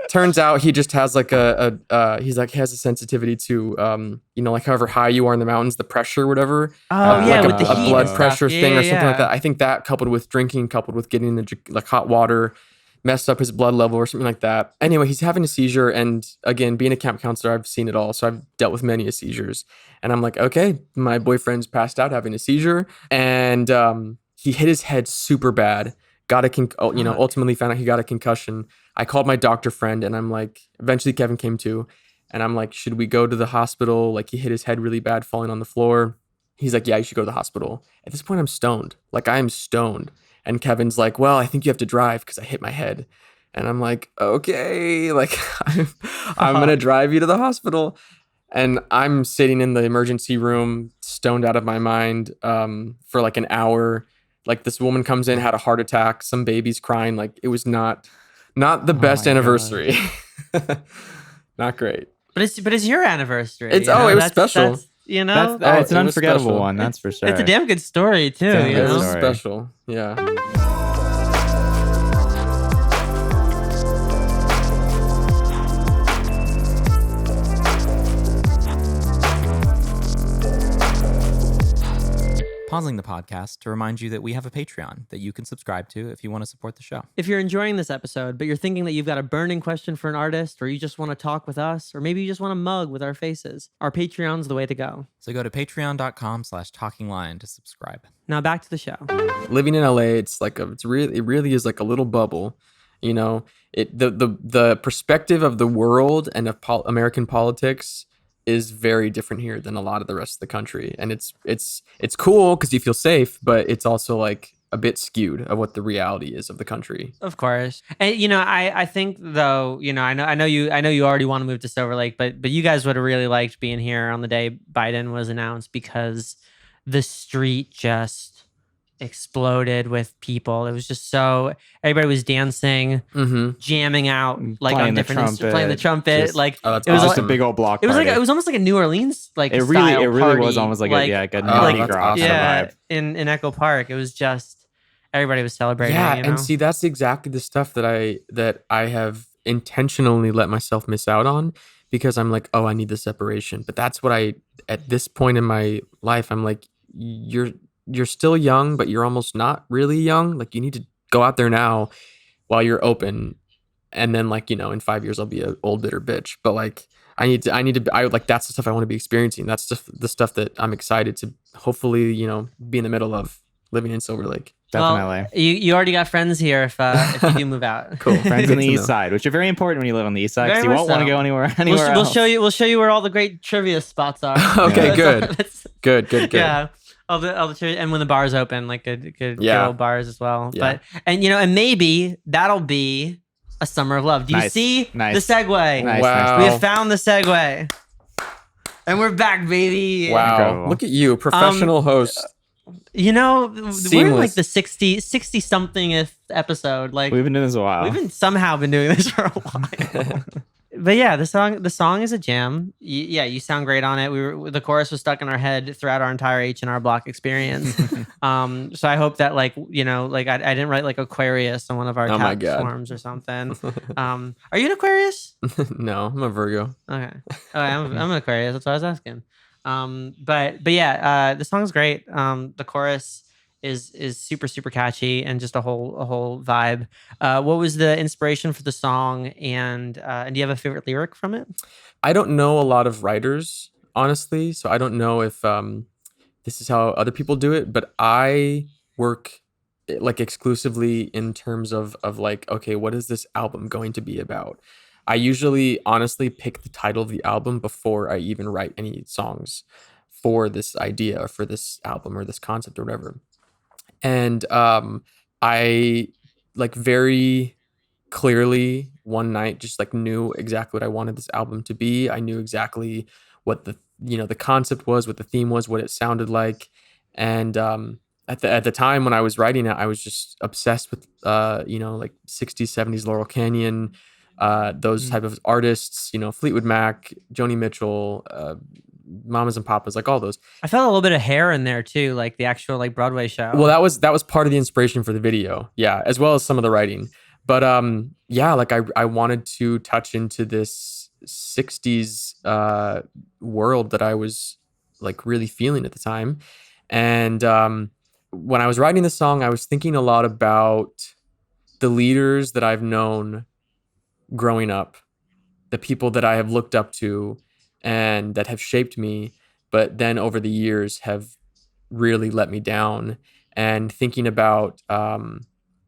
Speaker 3: Turns out he just has like he has a sensitivity to, like however high you are in the mountains, the pressure, whatever.
Speaker 1: Oh yeah,
Speaker 3: like
Speaker 1: with the
Speaker 3: a
Speaker 1: heat
Speaker 3: blood
Speaker 1: and
Speaker 3: pressure
Speaker 1: stuff.
Speaker 3: thing
Speaker 1: Yeah,
Speaker 3: or something like
Speaker 1: yeah.
Speaker 3: that. I think that coupled with drinking, coupled with getting the like hot water, messed up his blood level or something like that. Anyway, he's having a seizure. And again, being a camp counselor, I've seen it all. So I've dealt with many seizures. And I'm like, okay, my boyfriend's passed out having a seizure. And he hit his head super bad. Ultimately found out he got a concussion. I called my doctor friend and I'm like, eventually Kevin came to. And I'm like, should we go to the hospital? Like, he hit his head really bad falling on the floor. He's like, yeah, you should go to the hospital. At this point, I'm stoned. Like, I am stoned. And Kevin's like, well, I think you have to drive because I hit my head. And I'm like, okay, like I'm going to drive you to the hospital. And I'm sitting in the emergency room, stoned out of my mind for like an hour. Like, this woman comes in, had a heart attack, some baby's crying. Like, it was not the best anniversary. Not great.
Speaker 1: But it's your anniversary.
Speaker 3: It was special.
Speaker 1: That's,
Speaker 4: it's an unforgettable one. That's for sure.
Speaker 1: It's a damn good story too.
Speaker 3: It was
Speaker 4: story.
Speaker 3: special. Yeah.
Speaker 2: Pausing the podcast to remind you that we have a Patreon that you can subscribe to if you want to support the show.
Speaker 1: If you're enjoying this episode, but you're thinking that you've got a burning question for an artist, or you just want to talk with us, or maybe you just want to mug with our faces, our Patreon's the way to go.
Speaker 2: So go to patreon.com/talkinglion to subscribe.
Speaker 1: Now back to the show.
Speaker 3: Living in LA, it really is like a little bubble. The perspective of the world and of American politics is very different here than a lot of the rest of the country. And it's cool because you feel safe, but it's also like a bit skewed of what the reality is of the country.
Speaker 1: Of course. And I think though, I know you already want to move to Silver Lake, but you guys would have really liked being here on the day Biden was announced, because the street just exploded with people. It was just so everybody was dancing, jamming out, like
Speaker 4: Playing
Speaker 1: on
Speaker 4: the
Speaker 1: different
Speaker 4: trumpet,
Speaker 1: playing the trumpet.
Speaker 4: just-
Speaker 1: like
Speaker 3: Oh, that's
Speaker 1: it was
Speaker 4: Just
Speaker 3: awesome.
Speaker 4: a big old block
Speaker 1: it was
Speaker 4: party.
Speaker 1: like it was almost like a New Orleans like
Speaker 4: it really
Speaker 1: style
Speaker 4: was
Speaker 1: party.
Speaker 4: almost like a good
Speaker 3: Oh,
Speaker 4: Mardi
Speaker 3: that's
Speaker 4: Gras
Speaker 3: awesome.
Speaker 1: yeah,
Speaker 4: vibe.
Speaker 1: in Echo Park. It was just everybody was celebrating.
Speaker 3: Yeah,
Speaker 1: you know?
Speaker 3: and see, that's exactly the stuff that I have intentionally let myself miss out on because I'm like, oh, I need the separation. But that's what at this point in my life, I'm like, you're still young, but you're almost not really young. Like you need to go out there now while you're open, and then like in 5 years I'll be an old bitter bitch. But like I like that's the stuff I want to be experiencing. That's the stuff that I'm excited to hopefully be in the middle of living in Silver Lake.
Speaker 4: Definitely.
Speaker 1: Well, you already got friends here if you do move out.
Speaker 3: Cool.
Speaker 4: Friends
Speaker 3: Good
Speaker 4: on the
Speaker 3: to
Speaker 4: east
Speaker 3: know.
Speaker 4: side, which are very important when you live on the east side, because
Speaker 1: Very
Speaker 4: you
Speaker 1: much
Speaker 4: won't want to
Speaker 1: so.
Speaker 4: go anywhere
Speaker 1: We'll
Speaker 4: else.
Speaker 1: show you where all the great trivia spots are.
Speaker 3: Okay,
Speaker 1: That's-
Speaker 3: good. Good.
Speaker 1: Yeah. All the trivia, and when the bars open, like good
Speaker 3: Yeah.
Speaker 1: old bars as well.
Speaker 3: Yeah.
Speaker 1: But and maybe that'll be a summer of love. Do you
Speaker 4: Nice.
Speaker 1: see
Speaker 4: Nice.
Speaker 1: the segue?
Speaker 4: Nice,
Speaker 3: Wow.
Speaker 1: We have found the segue. And we're back, baby.
Speaker 3: Wow.
Speaker 4: Incredible.
Speaker 3: Look at you, professional host.
Speaker 1: We're in
Speaker 3: Seamless.
Speaker 1: like the 60 somethingth episode. Like
Speaker 4: We've been doing this a while.
Speaker 1: we've somehow been doing this for a while. But yeah, the song is a jam. You sound great on it. The chorus was stuck in our head throughout our entire H&R Block experience. So I hope that like I didn't write like Aquarius on one of our
Speaker 3: Oh my
Speaker 1: cat
Speaker 3: God.
Speaker 1: forms or something. Are you an Aquarius?
Speaker 3: No, I'm a Virgo.
Speaker 1: Okay. I'm an Aquarius. That's what I was asking. But yeah, the song's great. The chorus is super super catchy and just a whole vibe. What was the inspiration for the song, and do you have a favorite lyric from it?
Speaker 3: I don't know a lot of writers, honestly, so I don't know if this is how other people do it, but I work like exclusively in terms of like, okay, what is this album going to be about? I usually honestly pick the title of the album before I even write any songs for this idea or for this album or this concept or whatever. And I like very clearly one night just like knew exactly what I wanted this album to be. I knew exactly what the concept was, what the theme was, what it sounded like. And at the time when I was writing it, I was just obsessed with like 60s, 70s Laurel Canyon, those type of artists, Fleetwood Mac, Joni Mitchell, Mamas and Papas, like all those.
Speaker 1: I felt a little bit of hair in there too, like the actual like Broadway show.
Speaker 3: Well, that was part of the inspiration for the video, yeah, as well as some of the writing. But yeah, like I wanted to touch into this 60s world that I was like really feeling at the time. And when I was writing the song, I was thinking a lot about the leaders that I've known growing up, the people that I have looked up to and that have shaped me, but then over the years have really let me down. And thinking about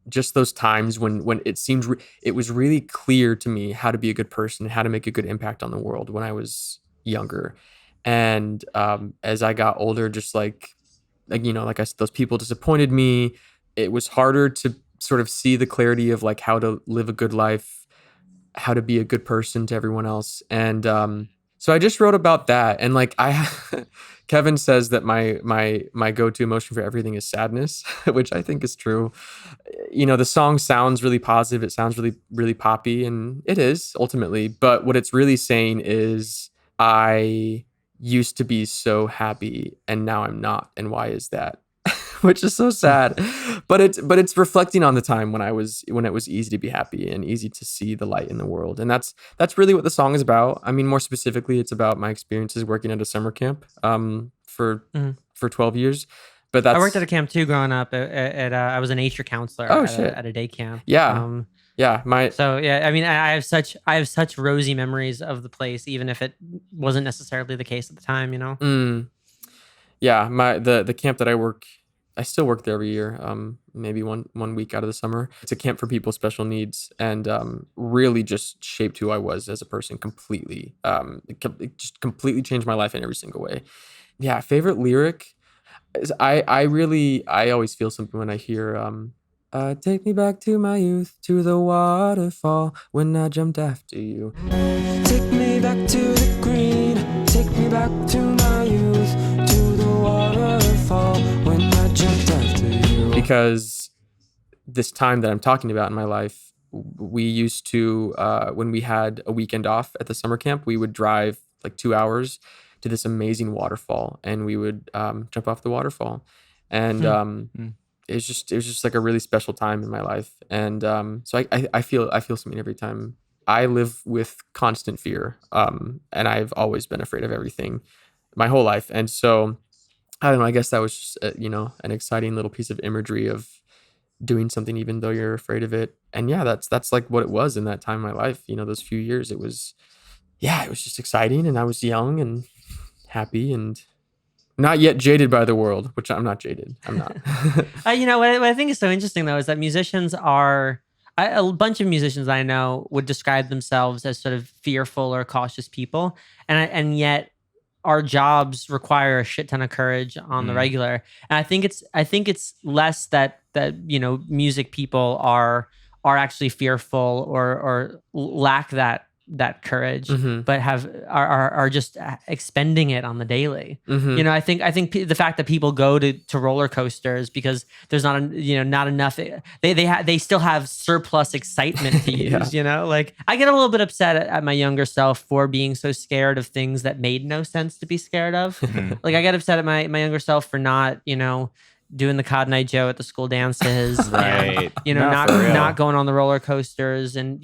Speaker 3: just those times when it seemed it was really clear to me how to be a good person, how to make a good impact on the world when I was younger. And as I got older, just like I said, those people disappointed me. It was harder to sort of see the clarity of like how to live a good life, how to be a good person to everyone else. And so I just wrote about that. And like Kevin says that my go-to emotion for everything is sadness, which I think is true. The song sounds really positive. It sounds really, really poppy, and it is ultimately. But what it's really saying is I used to be so happy and now I'm not. And why is that? Which is so sad. But it's reflecting on the time when it was easy to be happy and easy to see the light in the world. And that's really what the song is about. I mean, more specifically, it's about my experiences working at a summer camp for 12 years. But
Speaker 1: I worked at a camp too growing up. I was a nature counselor at a day camp.
Speaker 3: Yeah. Yeah,
Speaker 1: so yeah, I mean, I have such rosy memories of the place, even if it wasn't necessarily the case at the time,
Speaker 3: Yeah, the camp that I still work there every year, maybe one week out of the summer. It's a camp for people with special needs, and really just shaped who I was as a person completely. It just completely changed my life in every single way. Yeah, favorite lyric is I always feel something when I hear take me back to my youth, to the waterfall when I jumped after you. Take me back to the green, take me back to my youth, to the waterfall when I jumped after you. because this time that I'm talking about in my life, we used to, when we had a weekend off at the summer camp, we would drive like 2 hours to this amazing waterfall, and we would jump off the waterfall. And it was just like a really special time in my life. And so I feel something every time. I live with constant fear, and I've always been afraid of everything my whole life. And so I don't know, I guess that was just an exciting little piece of imagery of doing something even though you're afraid of it. And yeah, that's like what it was in that time in my life. Those few years, it was just exciting, and I was young and happy and not yet jaded by the world, which I'm not jaded. I'm not.
Speaker 1: What I think is so interesting though is that a bunch of musicians I know would describe themselves as sort of fearful or cautious people, and yet our jobs require a shit ton of courage on the regular. And I think it's less that music people are actually fearful or lack that courage, but are just expending it on the daily. I think the fact that people go to roller coasters because there's not enough. They still have surplus excitement to use. Like I get a little bit upset at my younger self for being so scared of things that made no sense to be scared of. Like I get upset at my younger self for not doing the Cotton Eye Joe at the school dances,
Speaker 4: right?
Speaker 1: And, not going on the roller coasters, and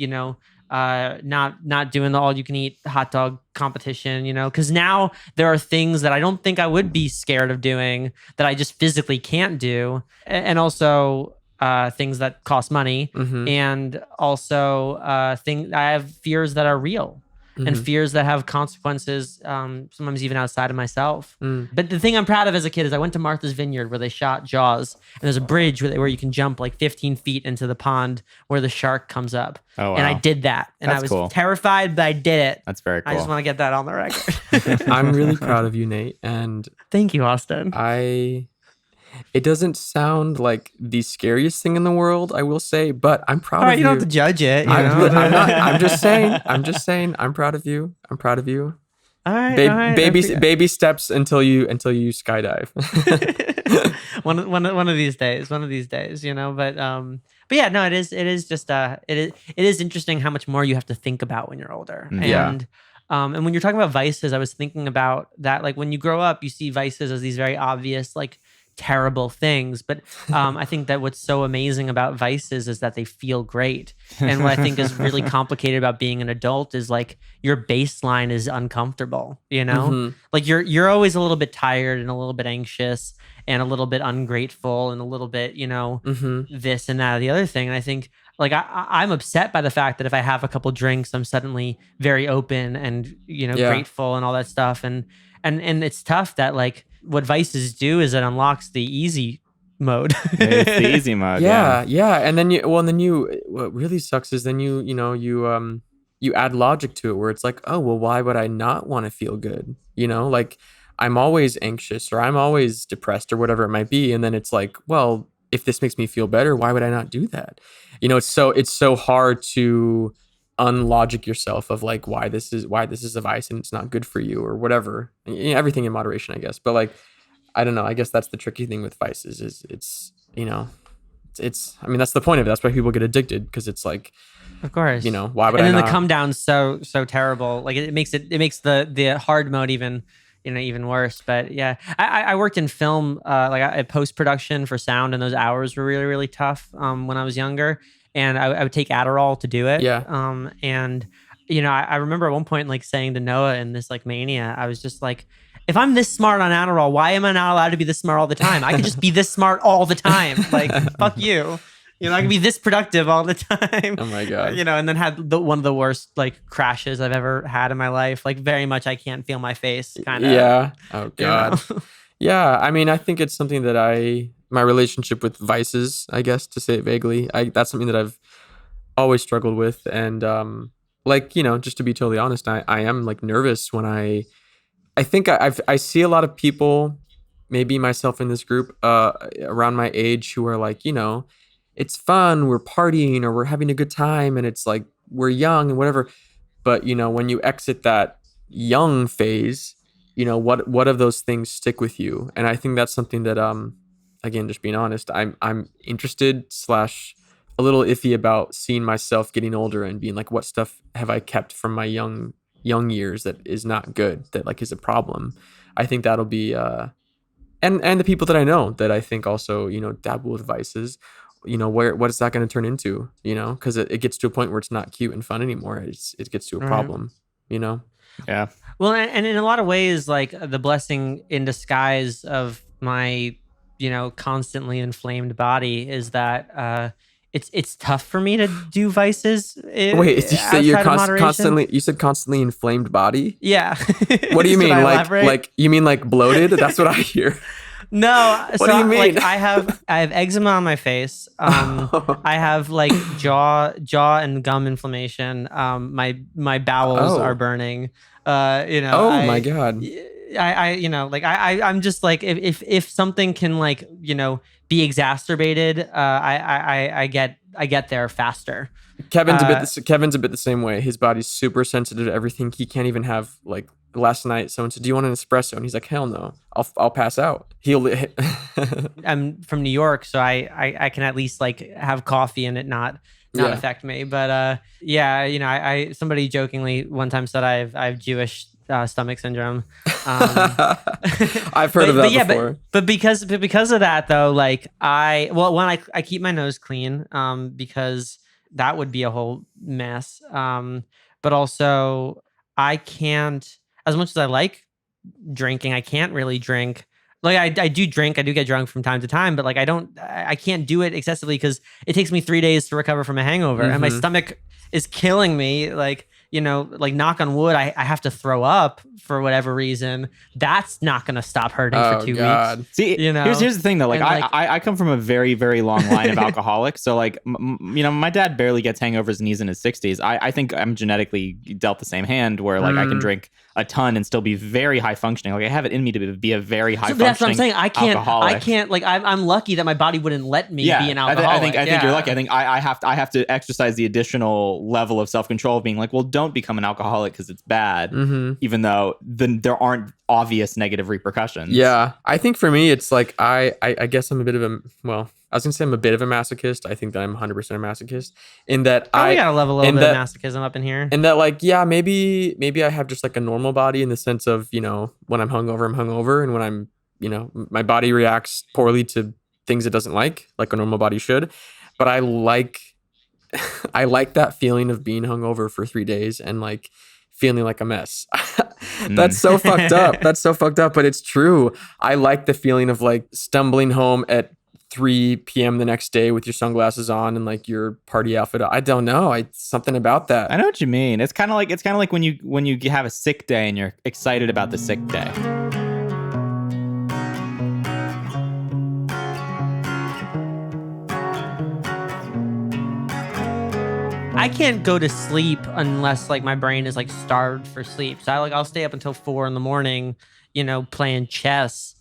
Speaker 1: not doing the all you can eat hot dog competition, because now there are things that I don't think I would be scared of doing that I just physically can't do. And also things that cost money, and also I have fears that are real. And fears that have consequences, sometimes even outside of myself. But the thing I'm proud of as a kid is I went to Martha's Vineyard where they shot Jaws, and there's a bridge where you can jump like 15 feet into the pond where the shark comes up.
Speaker 4: Oh, wow.
Speaker 1: And I did that. And
Speaker 4: That's
Speaker 1: I was
Speaker 4: cool.
Speaker 1: terrified, but I did it.
Speaker 4: That's very cool.
Speaker 1: I just want to get that on the record.
Speaker 3: I'm really proud of you, Nate. And
Speaker 1: thank you, Austin.
Speaker 3: it doesn't sound like the scariest thing in the world, I will say, but I'm proud
Speaker 1: All right,
Speaker 3: of
Speaker 1: you
Speaker 3: you.
Speaker 1: don't have to judge it.
Speaker 3: I'm just saying. I'm proud of you. I'm proud of you.
Speaker 1: All right,
Speaker 3: baby steps until you skydive.
Speaker 1: one of these days. But yeah, no, it is just it is interesting how much more you have to think about when you're older.
Speaker 3: Yeah.
Speaker 1: And when you're talking about vices, I was thinking about that. Like when you grow up, you see vices as these very obvious, like terrible things. But I think that what's so amazing about vices is that they feel great. And what I think is really complicated about being an adult is like your baseline is uncomfortable, Like you're always a little bit tired and a little bit anxious and a little bit ungrateful and a little bit, this and that or the other thing. And I think like I'm upset by the fact that if I have a couple drinks, I'm suddenly very open and, grateful and all that stuff. And it's tough that like what vices do is it unlocks the easy mode.
Speaker 4: It's the easy mode.
Speaker 3: Yeah. And then what really sucks is then you add logic to it where it's like, oh, well, why would I not want to feel good? Like I'm always anxious or I'm always depressed or whatever it might be. And then it's like, well, if this makes me feel better, why would I not do that? It's so hard to unlogic yourself of like why this is a vice and it's not good for you or whatever. Everything in moderation, I guess. But like, I don't know. I guess that's the tricky thing with vices is it's I mean, that's the point of it. That's why people get addicted, because it's like,
Speaker 1: of course,
Speaker 3: why would
Speaker 1: and
Speaker 3: I
Speaker 1: then
Speaker 3: not?
Speaker 1: the come down's so terrible. Like it makes the hard mode even worse. But yeah, I worked in film, like post production for sound, and those hours were really, really tough when I was younger. And I would take Adderall to do it.
Speaker 3: Yeah.
Speaker 1: And I remember at one point like saying to Noah in this like mania, I was just like, if I'm this smart on Adderall, why am I not allowed to be this smart all the time? I could just be this smart all the time. Like fuck you. I can be this productive all the time.
Speaker 3: Oh my God.
Speaker 1: And then had one of the worst like crashes I've ever had in my life. Like very much I can't feel my face kind of.
Speaker 3: Yeah. Oh God. Yeah. I mean, I think it's something that my relationship with vices, I guess, to say it vaguely, that's something that I've always struggled with. And just to be totally honest, I am like nervous when I think I see a lot of people, maybe myself in this group, around my age who are like, it's fun, we're partying or we're having a good time and it's like we're young and whatever. But, when you exit that young phase, what of those things stick with you? And I think that's something that again, just being honest, I'm interested / a little iffy about seeing myself getting older and being like, what stuff have I kept from my young years that is not good, that like is a problem. I think that'll be and the people that I know that I think also, you know, dabble with vices, you know, what is that going to turn into, you know, because it gets to a point where it's not cute and fun anymore. It gets to a
Speaker 1: Right.
Speaker 3: problem, you know.
Speaker 4: Yeah.
Speaker 1: Well, and in a lot of ways, like the blessing in disguise of my, you know, constantly inflamed body is that it's tough for me to do vices.
Speaker 3: Wait, did you say you're
Speaker 1: outside of moderation.
Speaker 3: constantly? You said constantly inflamed body.
Speaker 1: Yeah.
Speaker 3: What do you
Speaker 1: Should
Speaker 3: mean?
Speaker 1: I
Speaker 3: Like
Speaker 1: elaborate?
Speaker 3: like you mean like bloated? That's what I hear.
Speaker 1: No.
Speaker 3: What do you mean?
Speaker 1: Like, I have eczema on my face. I have like jaw and gum inflammation. My bowels
Speaker 3: Oh.
Speaker 1: are burning. You know.
Speaker 3: Oh my God.
Speaker 1: I you know, like I'm just like, if something can, like, you know, be exacerbated, I get there faster.
Speaker 3: Kevin's a bit the same way. His body's super sensitive to everything. He can't even have, like, last night someone said, "Do you want an espresso?" And he's like, "Hell no. I'll pass out."
Speaker 1: I'm from New York, so I can at least like have coffee and it not
Speaker 3: Yeah.
Speaker 1: affect me. But yeah, you know, I somebody jokingly one time said I have Jewish stomach syndrome.
Speaker 3: I've heard of that
Speaker 1: yeah,
Speaker 3: before.
Speaker 1: but because of that though, like I keep my nose clean, because that would be a whole mess. But also I can't, as much as I like drinking, I can't really drink. Like I do drink, I do get drunk from time to time, but like I can't do it excessively because it takes me 3 days to recover from a hangover, and my
Speaker 3: Mhm.
Speaker 1: stomach is killing me. Like, you know, like knock on wood, I have to throw up for whatever reason. That's not going to stop hurting for 2 weeks.
Speaker 4: See,
Speaker 1: You know?
Speaker 4: here's the thing though. Like,
Speaker 1: And, like-
Speaker 4: I come from a very, very long line of alcoholics. So like, you know, my dad barely gets hangovers and he's in his 60s. I think I'm genetically dealt the same hand where like I can drink a ton and still be very high functioning. Like I have it in me to be a very high functioning
Speaker 1: That's what I'm saying. I
Speaker 4: alcoholic.
Speaker 1: can't. Like I'm lucky that my body wouldn't let me be an
Speaker 4: I
Speaker 1: alcoholic.
Speaker 4: think you're lucky. I think I have to exercise the additional level of self-control of being like, well, don't become an alcoholic because it's bad, even though there aren't obvious negative repercussions.
Speaker 3: Yeah, I think for me, it's like I guess I'm a bit of a, well, I was gonna say I'm a bit of a masochist. I think that I'm 100% a masochist in that
Speaker 1: We gotta level a little bit of masochism up in here.
Speaker 3: and that, like, yeah, maybe I have just like a normal body in the sense of, you know, when I'm hungover, and when I'm, you know, my body reacts poorly to things it doesn't like a normal body should. But I like that feeling of being hungover for 3 days and like feeling like a mess. That's so fucked up. That's so fucked up, but it's true. I like the feeling of like stumbling home at 3 p.m. the next day with your sunglasses on and like your party outfit. I don't know. Something about that.
Speaker 4: I know what you mean. It's kind of like when you have a sick day and you're excited about the sick day.
Speaker 1: I can't go to sleep unless like my brain is like starved for sleep. So I'll stay up until 4 a.m, you know, playing chess.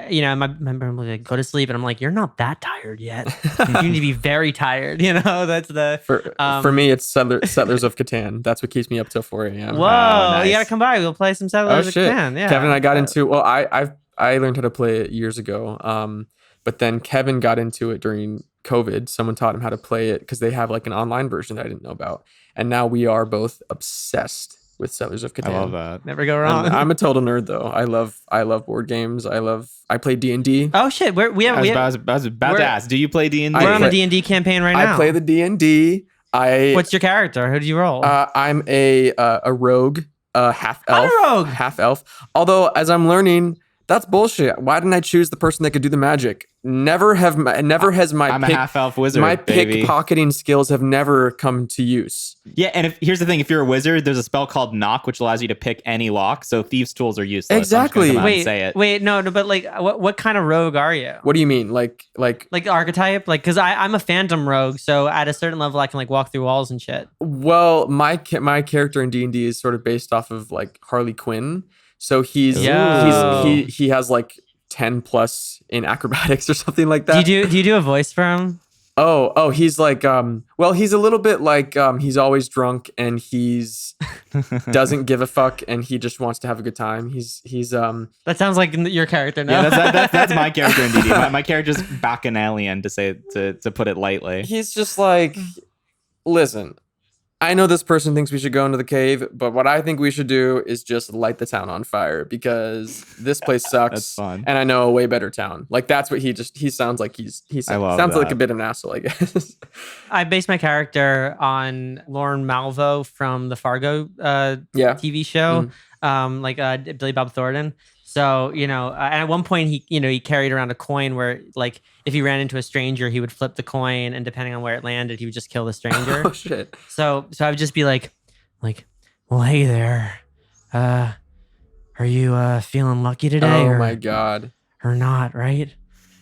Speaker 1: You know, my brain will like, go to sleep, and I'm like, you're not that tired yet. You need to be very tired. You know, that's the
Speaker 3: for me. It's Settlers of Catan. That's what keeps me up till 4 a.m.
Speaker 1: Whoa,
Speaker 4: nice.
Speaker 1: you gotta come by. We'll play some Settlers of Catan. Yeah,
Speaker 3: Kevin and I got into. Well, I learned how to play it years ago. But then Kevin got into it during COVID. Someone taught him how to play it because they have like an online version that I didn't know about. And now we are both obsessed with Settlers of Catan.
Speaker 4: I love that.
Speaker 1: Never go wrong.
Speaker 3: I'm a total nerd though. I love board games. I play D&D.
Speaker 1: Oh shit,
Speaker 4: I was about to ask. Do you play D&D?
Speaker 1: We're on a
Speaker 3: play-
Speaker 1: D&D campaign right now.
Speaker 3: I play the D&D.
Speaker 1: What's your character? Who do you roll?
Speaker 3: I'm a rogue, half elf.
Speaker 1: I'm a rogue.
Speaker 3: Half elf. Although as I'm learning, that's bullshit. Why didn't I choose the person that could do the magic? Never has my
Speaker 4: I'm a half elf wizard.
Speaker 3: My
Speaker 4: baby.
Speaker 3: pickpocketing skills have never come to use.
Speaker 4: Yeah, and here's the thing: if you're a wizard, there's a spell called Knock, which allows you to pick any lock. So thieves' tools are useless.
Speaker 3: Exactly.
Speaker 4: I'm just gonna come out and say it.
Speaker 1: Wait, no, but like, what kind of rogue are you?
Speaker 3: What do you mean? Like
Speaker 1: Archetype? Like, because I'm a phantom rogue, so at a certain level, I can like walk through walls and shit.
Speaker 3: well, my character in D&D is sort of based off of like Harley Quinn. So he has like 10 plus in acrobatics or something like that.
Speaker 1: Do you do a voice for him?
Speaker 3: Oh, he's like, well, he's a little bit like, he's always drunk and he's doesn't give a fuck and he just wants to have a good time. He's
Speaker 1: That sounds like your character now.
Speaker 4: Yeah, that's my character in DD. My character's bacchanalian, to put it lightly.
Speaker 3: he's just like, listen, I know this person thinks we should go into the cave, but what I think we should do is just light the town on fire because this place sucks.
Speaker 4: That's fun.
Speaker 3: And I know a way better town. Like that's what he sounds like. He
Speaker 4: I love
Speaker 3: sounds like
Speaker 4: that.
Speaker 3: a bit of an asshole, I guess.
Speaker 1: I based my character on Lauren Malvo from the Fargo
Speaker 3: Yeah.
Speaker 1: TV show, Billy Bob Thornton. So, and at one point he carried around a coin where like if he ran into a stranger, he would flip the coin and depending on where it landed, he would just kill the stranger.
Speaker 3: Oh shit.
Speaker 1: So I would just be like, well, hey there, are you feeling lucky today
Speaker 3: Oh my god.
Speaker 1: or not, right?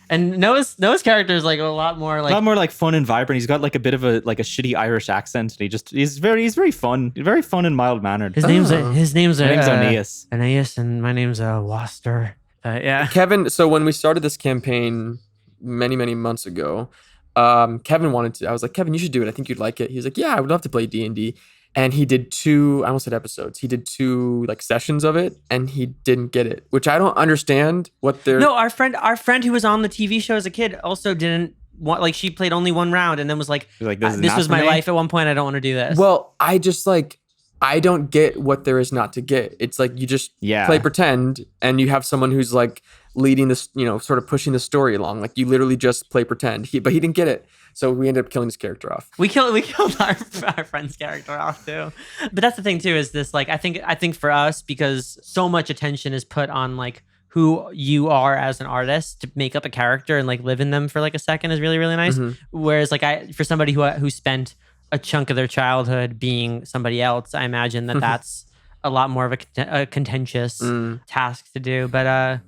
Speaker 1: And Noah's character is like a lot more
Speaker 4: A
Speaker 1: like
Speaker 4: lot more like fun and vibrant. He's got like a bit of a shitty Irish accent. And he's very fun, and mild mannered.
Speaker 1: his name's
Speaker 4: My name's Aeneas.
Speaker 1: Aeneas, and my name's Waster. Yeah.
Speaker 3: Kevin, so when we started this campaign many, many months ago, Kevin I was like, Kevin, you should do it. I think you'd like it. He was like, yeah, I would love to play D&D. And he did I almost said episodes. He did 2 like sessions of it and he didn't get it, which I don't understand what they're.
Speaker 1: No, our friend who was on the TV show as a kid also didn't want, like she played only one round and then was like,
Speaker 4: He's like, this is
Speaker 1: this
Speaker 4: not
Speaker 1: was
Speaker 4: for
Speaker 1: my
Speaker 4: me.
Speaker 1: life at one point. I don't want to do this.
Speaker 3: Well, I just like, I don't get what there is not to get. It's like you just
Speaker 4: Yeah.
Speaker 3: play pretend and you have someone who's like leading this, sort of pushing the story along. Like you literally just play pretend. But he didn't get it. So we ended up killing his character off.
Speaker 1: we killed our friend's character off too. But that's the thing too, is this like I think for us, because so much attention is put on like who you are as an artist, to make up a character and like live in them for like a second is really, really nice.
Speaker 3: Mhm.
Speaker 1: Whereas like for somebody who spent a chunk of their childhood being somebody else, I imagine that's a lot more of a contentious task to do. But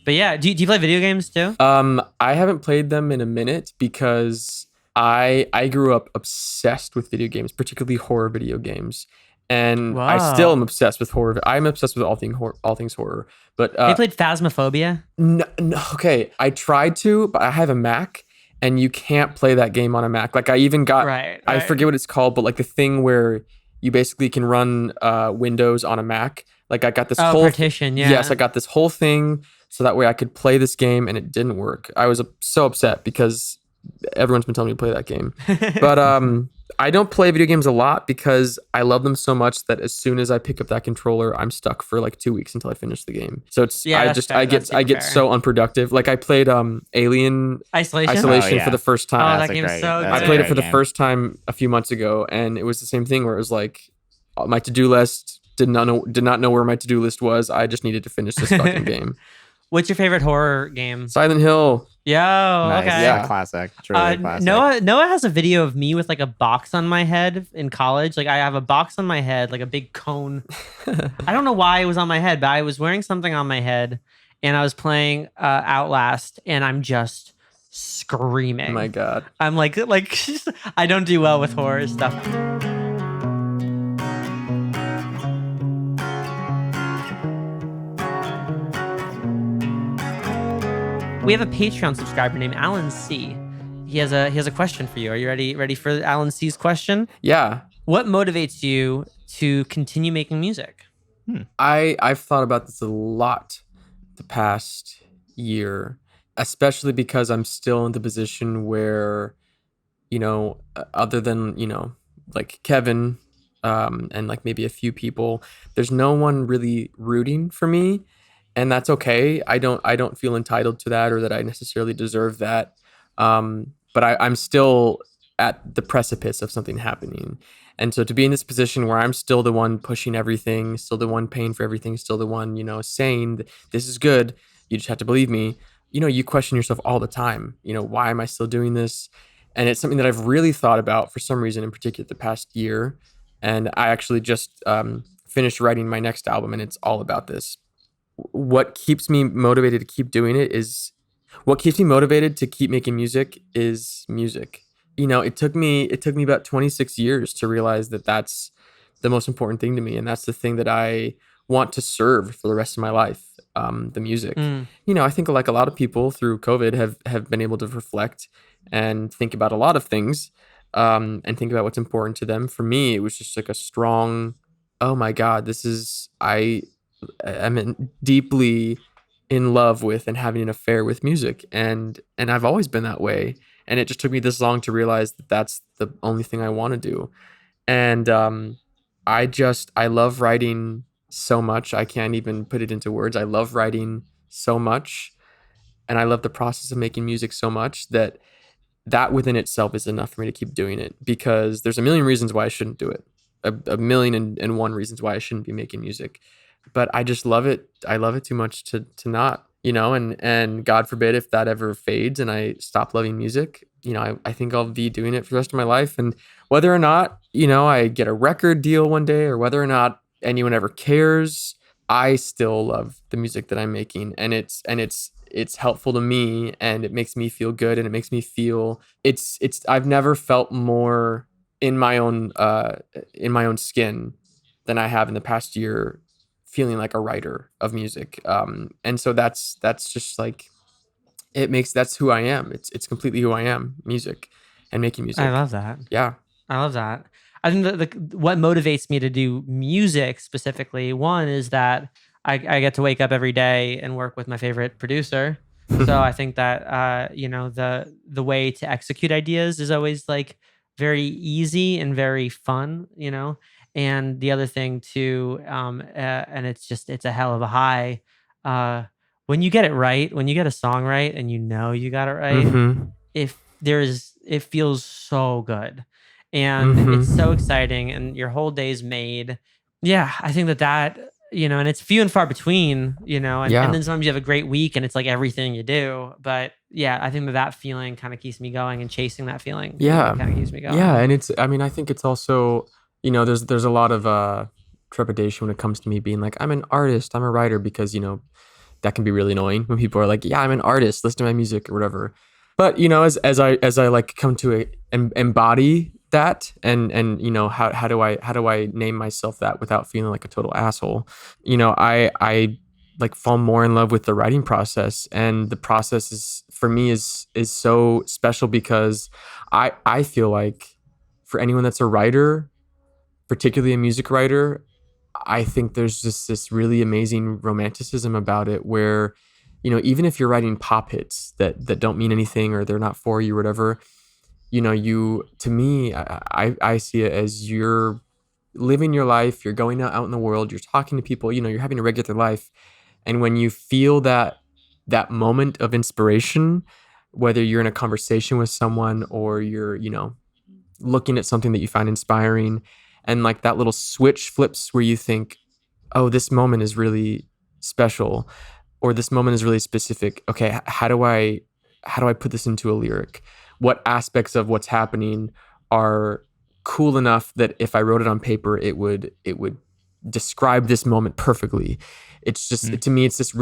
Speaker 1: yeah, do you play video games too?
Speaker 3: I haven't played them in a minute because I grew up obsessed with video games, particularly horror video games. And I
Speaker 1: Wow.
Speaker 3: still am obsessed with horror. I'm obsessed with all things horror. But
Speaker 1: You played Phasmophobia?
Speaker 3: no, okay, I tried to, but I have a Mac and you can't play that game on a Mac. Like I even got
Speaker 1: Right.
Speaker 3: I forget what it's called, but like the thing where you basically can run Windows on a Mac. Like I got this whole
Speaker 1: partition, yeah.
Speaker 3: Yes, I got this whole thing so that way I could play this game and it didn't work. I was so upset because everyone's been telling me to play that game. But I don't play video games a lot because I love them so much that as soon as I pick up that controller, I'm stuck for like 2 weeks until I finish the game. So it's
Speaker 1: Yeah, that's fair. That's super
Speaker 3: I get
Speaker 1: fair.
Speaker 3: so unproductive. Like I played Alien
Speaker 1: Isolation.
Speaker 3: Isolation
Speaker 4: Oh, yeah.
Speaker 3: for the first
Speaker 1: Oh,
Speaker 3: time.
Speaker 1: that
Speaker 4: a
Speaker 1: game's
Speaker 4: great-
Speaker 1: so
Speaker 4: that's
Speaker 3: I
Speaker 1: good.
Speaker 4: a
Speaker 3: played it
Speaker 4: great
Speaker 3: for the
Speaker 4: game.
Speaker 3: first time a few months ago, and it was the same thing where it was like my to-do list did not know where my to-do list was. I just needed to finish this fucking game.
Speaker 1: What's your favorite horror game?
Speaker 3: Silent Hill.
Speaker 1: Yo,
Speaker 4: Nice.
Speaker 1: okay.
Speaker 3: Yeah.
Speaker 4: Classic. Truly classic.
Speaker 1: Noah has a video of me with like a box on my head in college. Like I have a box on my head, like a big cone. I don't know why it was on my head, but I was wearing something on my head and I was playing Outlast and I'm just screaming.
Speaker 3: Oh my god.
Speaker 1: I'm like I don't do well with horror stuff. We have a Patreon subscriber named Alan C. He has a question for you. Are you ready for Alan C's question?
Speaker 3: Yeah.
Speaker 1: What motivates you to continue making music?
Speaker 3: I've thought about this a lot the past year, especially because I'm still in the position where, other than, like Kevin, and like maybe a few people, there's no one really rooting for me. And that's okay. I don't feel entitled to that or that I necessarily deserve that. But I'm still at the precipice of something happening. And so to be in this position where I'm still the one pushing everything, still the one paying for everything, still the one, saying that this is good, you just have to believe me. You question yourself all the time. Why am I still doing this? And it's something that I've really thought about for some reason in particular the past year. And I actually just finished writing my next album and it's all about this. What keeps me motivated to keep doing it is what keeps me motivated to keep making music is music. It took me about 26 years to realize that that's the most important thing to me. And that's the thing that I want to serve for the rest of my life. The music. I think like a lot of people through COVID have been able to reflect and think about a lot of things, and think about what's important to them. For me, it was just like a strong, oh my God, I'm deeply in love with and having an affair with music, and I've always been that way. And it just took me this long to realize that that's the only thing I want to do. And I love writing so much. I can't even put it into words. I love writing so much, and I love the process of making music so much that within itself is enough for me to keep doing it, because there's a million reasons why I shouldn't do it. A million and one reasons why I shouldn't be making music. But I just love it. I love it too much to not, and God forbid if that ever fades and I stop loving music, I think I'll be doing it for the rest of my life. And whether or not, I get a record deal one day, or whether or not anyone ever cares, I still love the music that I'm making, and it's helpful to me, and it makes me feel good, and it makes me feel I've never felt more in my own skin than I have in the past year, feeling like a writer of music. And so that's just like, that's who I am. It's completely who I am, music and making music.
Speaker 1: I love that.
Speaker 3: Yeah.
Speaker 1: I love that. I think that what motivates me to do music specifically, one is that I get to wake up every day and work with my favorite producer. So I think that the way to execute ideas is always like very easy and very fun, And the other thing too, and it's a hell of a high, when you get it right, when you get a song right and you got it right,
Speaker 3: Mm-hmm.
Speaker 1: it feels so good. And it's so exciting, and your whole day's made. Yeah, I think that and it's few and far between, and then sometimes you have a great week and it's like everything you do. But yeah, I think that feeling kind of keeps me going, and chasing that feeling kind of keeps me going.
Speaker 3: Yeah, and I think it's also, there's a lot of trepidation when it comes to me being like, I'm an artist, I'm a writer, because, that can be really annoying when people are like, yeah, I'm an artist, listen to my music or whatever. But, as I like come to embody that, and how do I name myself that without feeling like a total asshole? I like fall more in love with the writing process, and the process is for me is so special, because I feel like for anyone that's a writer, particularly a music writer, I think there's just this really amazing romanticism about it, where even if you're writing pop hits that don't mean anything, or they're not for you or whatever, to me, I see it as you're living your life, you're going out in the world, you're talking to people, you're having a regular life. And when you feel that moment of inspiration, whether you're in a conversation with someone, or you're, looking at something that you find inspiring, and like that little switch flips where you think, oh, this moment is really special, or this moment is really specific. Okay, how do I put this into a lyric? What aspects of what's happening are cool enough that if I wrote it on paper, it would describe this moment perfectly? It's just, to me, it's this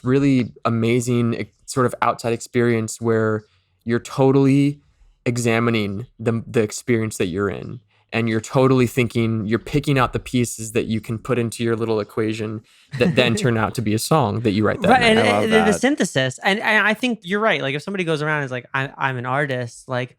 Speaker 3: really amazing sort of outside experience where you're totally examining the experience that you're in, and you're totally thinking, you're picking out the pieces that you can put into your little equation that then turn out to be a song that you write that
Speaker 1: right.
Speaker 3: night.
Speaker 1: And the synthesis, and I think you're right. Like if somebody goes around and is like, I'm an artist, like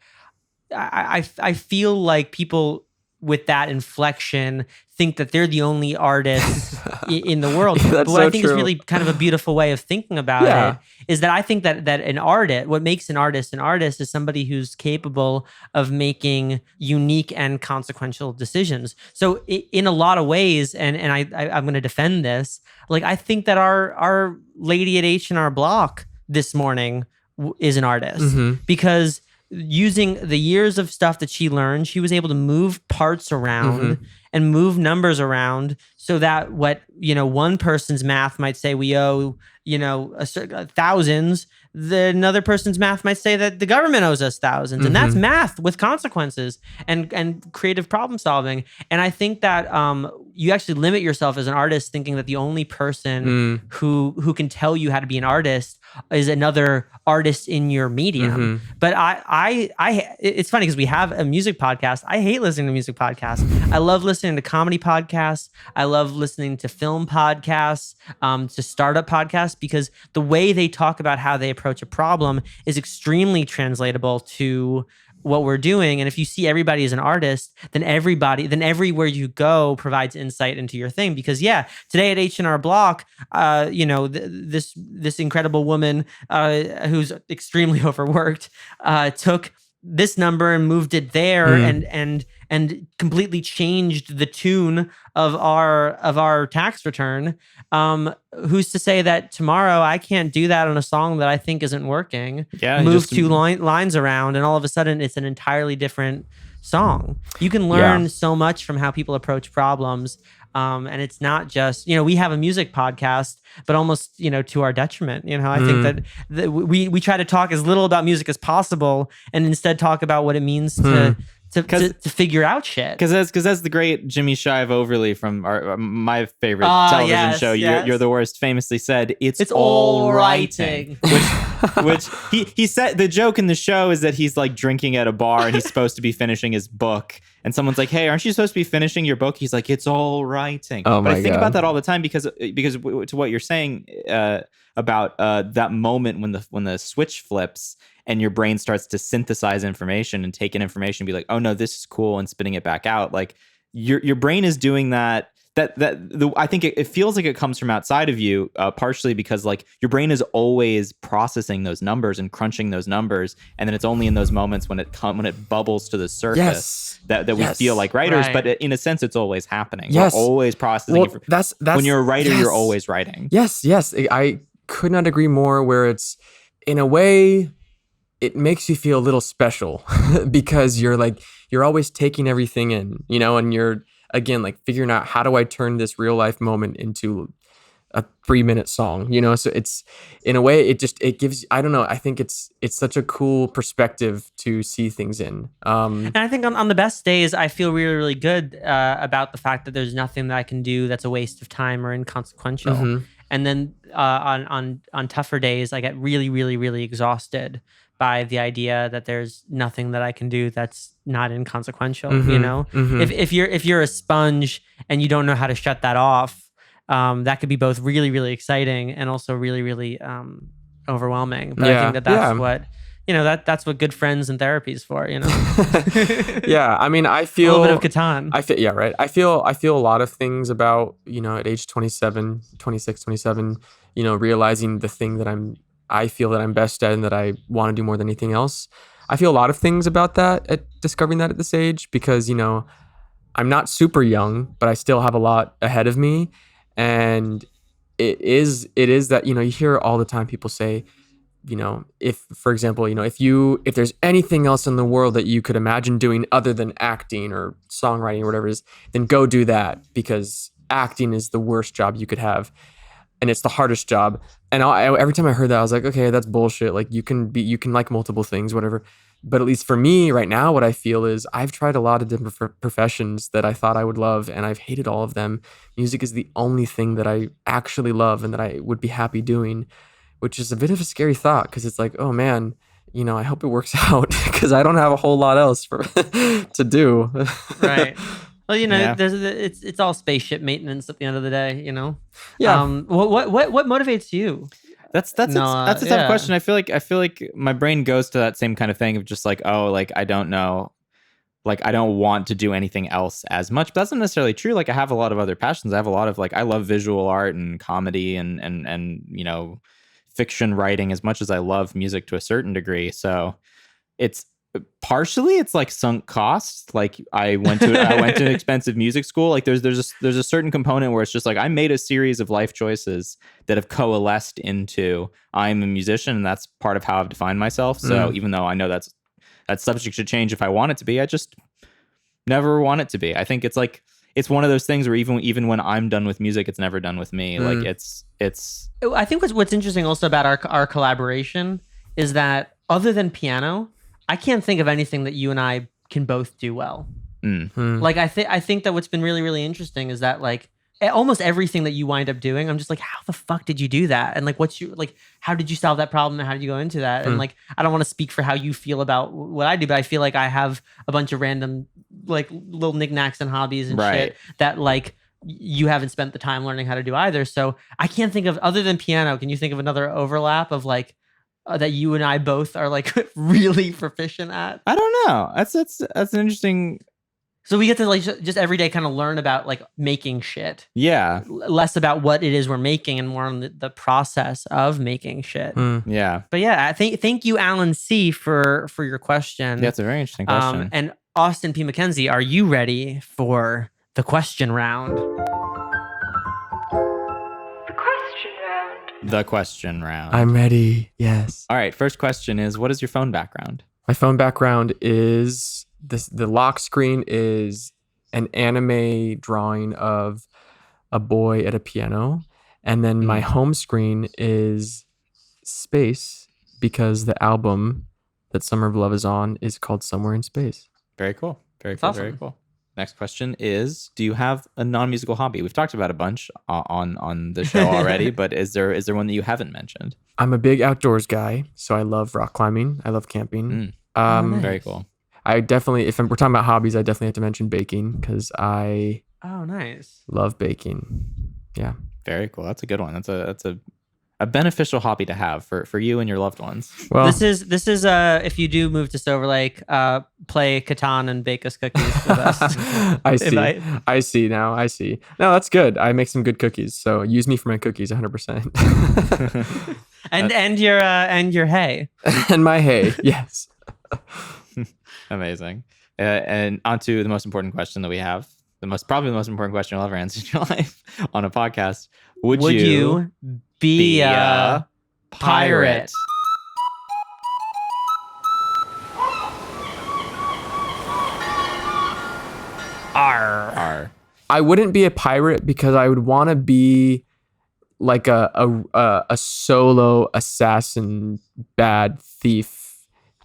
Speaker 1: I feel like people with that inflection think that they're the only artist in the world. But what I think is really kind of a beautiful way of thinking about it is that I think that an artist, what makes an artist is somebody who's capable of making unique and consequential decisions. So in a lot of ways, and I'm going to defend this, like I think that our lady at H&R Block this morning is an artist, because using the years of stuff that she learned, she was able to move parts around and move numbers around, so that what, one person's math might say we owe, thousands, another person's math might say that the government owes us thousands. And that's math with consequences and creative problem solving. And I think that you actually limit yourself as an artist, thinking that the only person who can tell you how to be an artist is another artist in your medium. But it's funny because we have a music podcast. I hate listening to music podcasts. I love listening to comedy podcasts. I love listening to film podcasts, to startup podcasts, because the way they talk about how they approach a problem is extremely translatable to what we're doing. And if you see everybody as an artist, then everywhere you go provides insight into your thing. Because today at H&R Block, this incredible woman who's extremely overworked took this number and moved it there and completely changed the tune of our tax return. Who's to say that tomorrow I can't do that on a song that I think isn't working? Move two lines around, and all of a sudden it's an entirely different song. You can learn so much from how people approach problems. And it's not just, we have a music podcast, but almost, to our detriment. I think that we try to talk as little about music as possible and instead talk about what it means to figure out shit.
Speaker 4: Because that's the great Jimmy Shive Overly from my favorite television show, You're the Worst, famously said, it's all writing. Which he said, the joke in the show is that he's like drinking at a bar and he's supposed to be finishing his book. And someone's like, hey, aren't you supposed to be finishing your book? He's like, it's all writing.
Speaker 3: Oh,
Speaker 4: but I think
Speaker 3: God.
Speaker 4: about that all the time because to what you're saying about that moment when the switch flips and your brain starts to synthesize information and take in information and be like, oh no, this is cool, and spitting it back out. Like your brain is doing that. I think it feels like it comes from outside of you, partially because like your brain is always processing those numbers and crunching those numbers, and then it's only in those moments when it bubbles to the surface that we feel like writers.
Speaker 1: Right.
Speaker 4: But in a sense, it's always happening.
Speaker 3: Yes.
Speaker 4: We're always processing.
Speaker 3: Well, that's
Speaker 4: when you're a writer, you're always writing.
Speaker 3: Yes, I could not agree more. Where it's, in a way, it makes you feel a little special because you're always taking everything in, and you're, again, like figuring out, how do I turn this real life moment into a 3-minute song, so it's, in a way, it gives, I don't know, I think it's such a cool perspective to see things in.
Speaker 1: And I think on the best days, I feel really, really good about the fact that there's nothing that I can do that's a waste of time or inconsequential. And then on tougher days, I get really, really, really exhausted by the idea that there's nothing that I can do that's not inconsequential. If you're a sponge and you don't know how to shut that off, that could be both really, really exciting and also really, really overwhelming. But I think that's what that's what good friends and therapy is for.
Speaker 3: Yeah, I mean, I feel
Speaker 1: a little bit of Catan.
Speaker 3: I feel a lot of things about, at age 27, 26, 27, realizing the thing that I feel that I'm best at and that I want to do more than anything else. I feel a lot of things about that, at discovering that at this age, because, I'm not super young, but I still have a lot ahead of me. And it is that, you hear all the time people say, if, for example, if there's anything else in the world that you could imagine doing other than acting or songwriting or whatever it is, then go do that, because acting is the worst job you could have. And it's the hardest job. And every time I heard that, I was like, okay, that's bullshit. Like you can like multiple things, whatever. But at least for me right now, what I feel is I've tried a lot of different professions that I thought I would love, and I've hated all of them. Music is the only thing that I actually love and that I would be happy doing, which is a bit of a scary thought, because it's like, oh man, I hope it works out, because I don't have a whole lot else to do.
Speaker 1: Right. Well, it's all spaceship maintenance at the end of the day,
Speaker 3: Yeah.
Speaker 1: What motivates you?
Speaker 4: That's a tough question. I feel like my brain goes to that same kind of thing of just like, oh, like I don't know, like I don't want to do anything else as much. But that's not necessarily true. Like I have a lot of other passions. I have a lot of I love visual art and comedy and fiction writing as much as I love music to a certain degree. So it's like sunk costs. Like I went to an expensive music school. Like there's a certain component where it's just like I made a series of life choices that have coalesced into I'm a musician, and that's part of how I've defined myself. So even though I know that's subject to change if I want it to be, I just never want it to be. I think it's like it's one of those things where even when I'm done with music, it's never done with me. Like it's.
Speaker 1: I think what's interesting also about our collaboration is that other than piano, I can't think of anything that you and I can both do well. Like I think that what's been really, really interesting is that like almost everything that you wind up doing, I'm just like, how the fuck did you do that? And like, how did you solve that problem? And how did you go into that? And like, I don't want to speak for how you feel about what I do, but I feel like I have a bunch of random like little knickknacks and hobbies and shit that like you haven't spent the time learning how to do either. So I can't think of, other than piano, can you think of another overlap of like that you and I both are like really proficient at?
Speaker 4: I don't know. That's an interesting.
Speaker 1: So we get to like just every day kind of learn about like making shit.
Speaker 4: Yeah.
Speaker 1: Less about what it is we're making and more on the process of making shit.
Speaker 4: Yeah.
Speaker 1: But yeah, I thank you, Alan C, for your question.
Speaker 4: That's a very interesting question.
Speaker 1: And Austin P. McKenzie, are you ready for the question round?
Speaker 4: The question round.
Speaker 3: I'm ready. Yes.
Speaker 4: All right. First question is, what is your phone background?
Speaker 3: My phone background is the lock screen is an anime drawing of a boy at a piano. And then my home screen is space because the album that Summer of Love is on is called Somewhere in Space.
Speaker 4: Very cool. Very
Speaker 1: That's
Speaker 4: cool.
Speaker 1: awesome.
Speaker 4: Very cool. Next question is, do you have a non-musical hobby? We've talked about a bunch on the show already, but is there one that you haven't mentioned?
Speaker 3: I'm a big outdoors guy, so I love rock climbing. I love camping.
Speaker 1: Nice.
Speaker 4: Very cool.
Speaker 3: I definitely, if we're talking about hobbies, I definitely have to mention baking because I
Speaker 1: nice.
Speaker 3: love baking. Yeah.
Speaker 4: Very cool. That's a good one. That's a beneficial hobby to have for you and your loved ones.
Speaker 3: Well,
Speaker 1: This is if you do move to Silver Lake, play Catan and bake us cookies with us.
Speaker 3: I see.
Speaker 1: Invite.
Speaker 3: I see now. I see. No, that's good. I make some good cookies. So use me for my cookies 100%.
Speaker 1: and your hay.
Speaker 3: And my hay. Yes.
Speaker 4: Amazing. And on to the most important question that we have. Probably the most important question you'll ever answer in your life on a podcast. Would you
Speaker 1: be a pirate?
Speaker 4: Arr.
Speaker 3: I wouldn't be a pirate because I would want to be like a solo assassin, bad thief,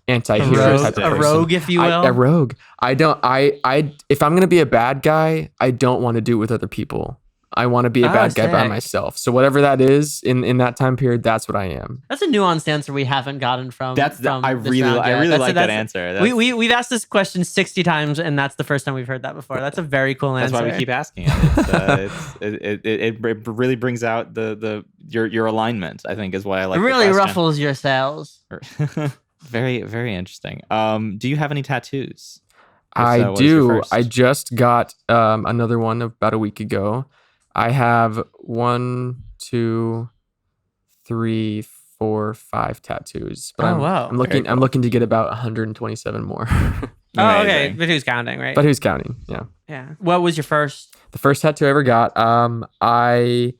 Speaker 3: anti-hero type of
Speaker 1: A
Speaker 3: person.
Speaker 1: rogue, if you will.
Speaker 3: A rogue. If I'm gonna be a bad guy, I don't want to do it with other people. I want to be a bad guy by
Speaker 1: sick.
Speaker 3: myself. So whatever that is in that time period, that's what I am.
Speaker 1: That's a nuanced answer we haven't gotten from.
Speaker 4: I
Speaker 1: this
Speaker 4: really
Speaker 1: round yet.
Speaker 4: like that answer.
Speaker 1: We've asked this question 60 times, and that's the first time we've heard that before. That's a very cool
Speaker 4: That's
Speaker 1: answer.
Speaker 4: why we keep asking it. It really brings out your alignment, I think, is why I like
Speaker 1: it
Speaker 4: the
Speaker 1: really
Speaker 4: question.
Speaker 1: ruffles your sails.
Speaker 4: Very, very interesting. Do you have any tattoos?
Speaker 3: I
Speaker 4: what is your
Speaker 3: do.
Speaker 4: first?
Speaker 3: I just got another one about a week ago. I have 1, 2, 3, 4, 5 tattoos. But
Speaker 1: wow.
Speaker 3: I'm looking.
Speaker 4: Very
Speaker 3: I'm
Speaker 4: cool.
Speaker 3: looking to get about 127 more.
Speaker 1: Oh, okay.
Speaker 4: Amazing.
Speaker 1: But who's counting, right?
Speaker 3: But who's counting? Yeah.
Speaker 1: Yeah. What was your first?
Speaker 3: The first tattoo I ever got. I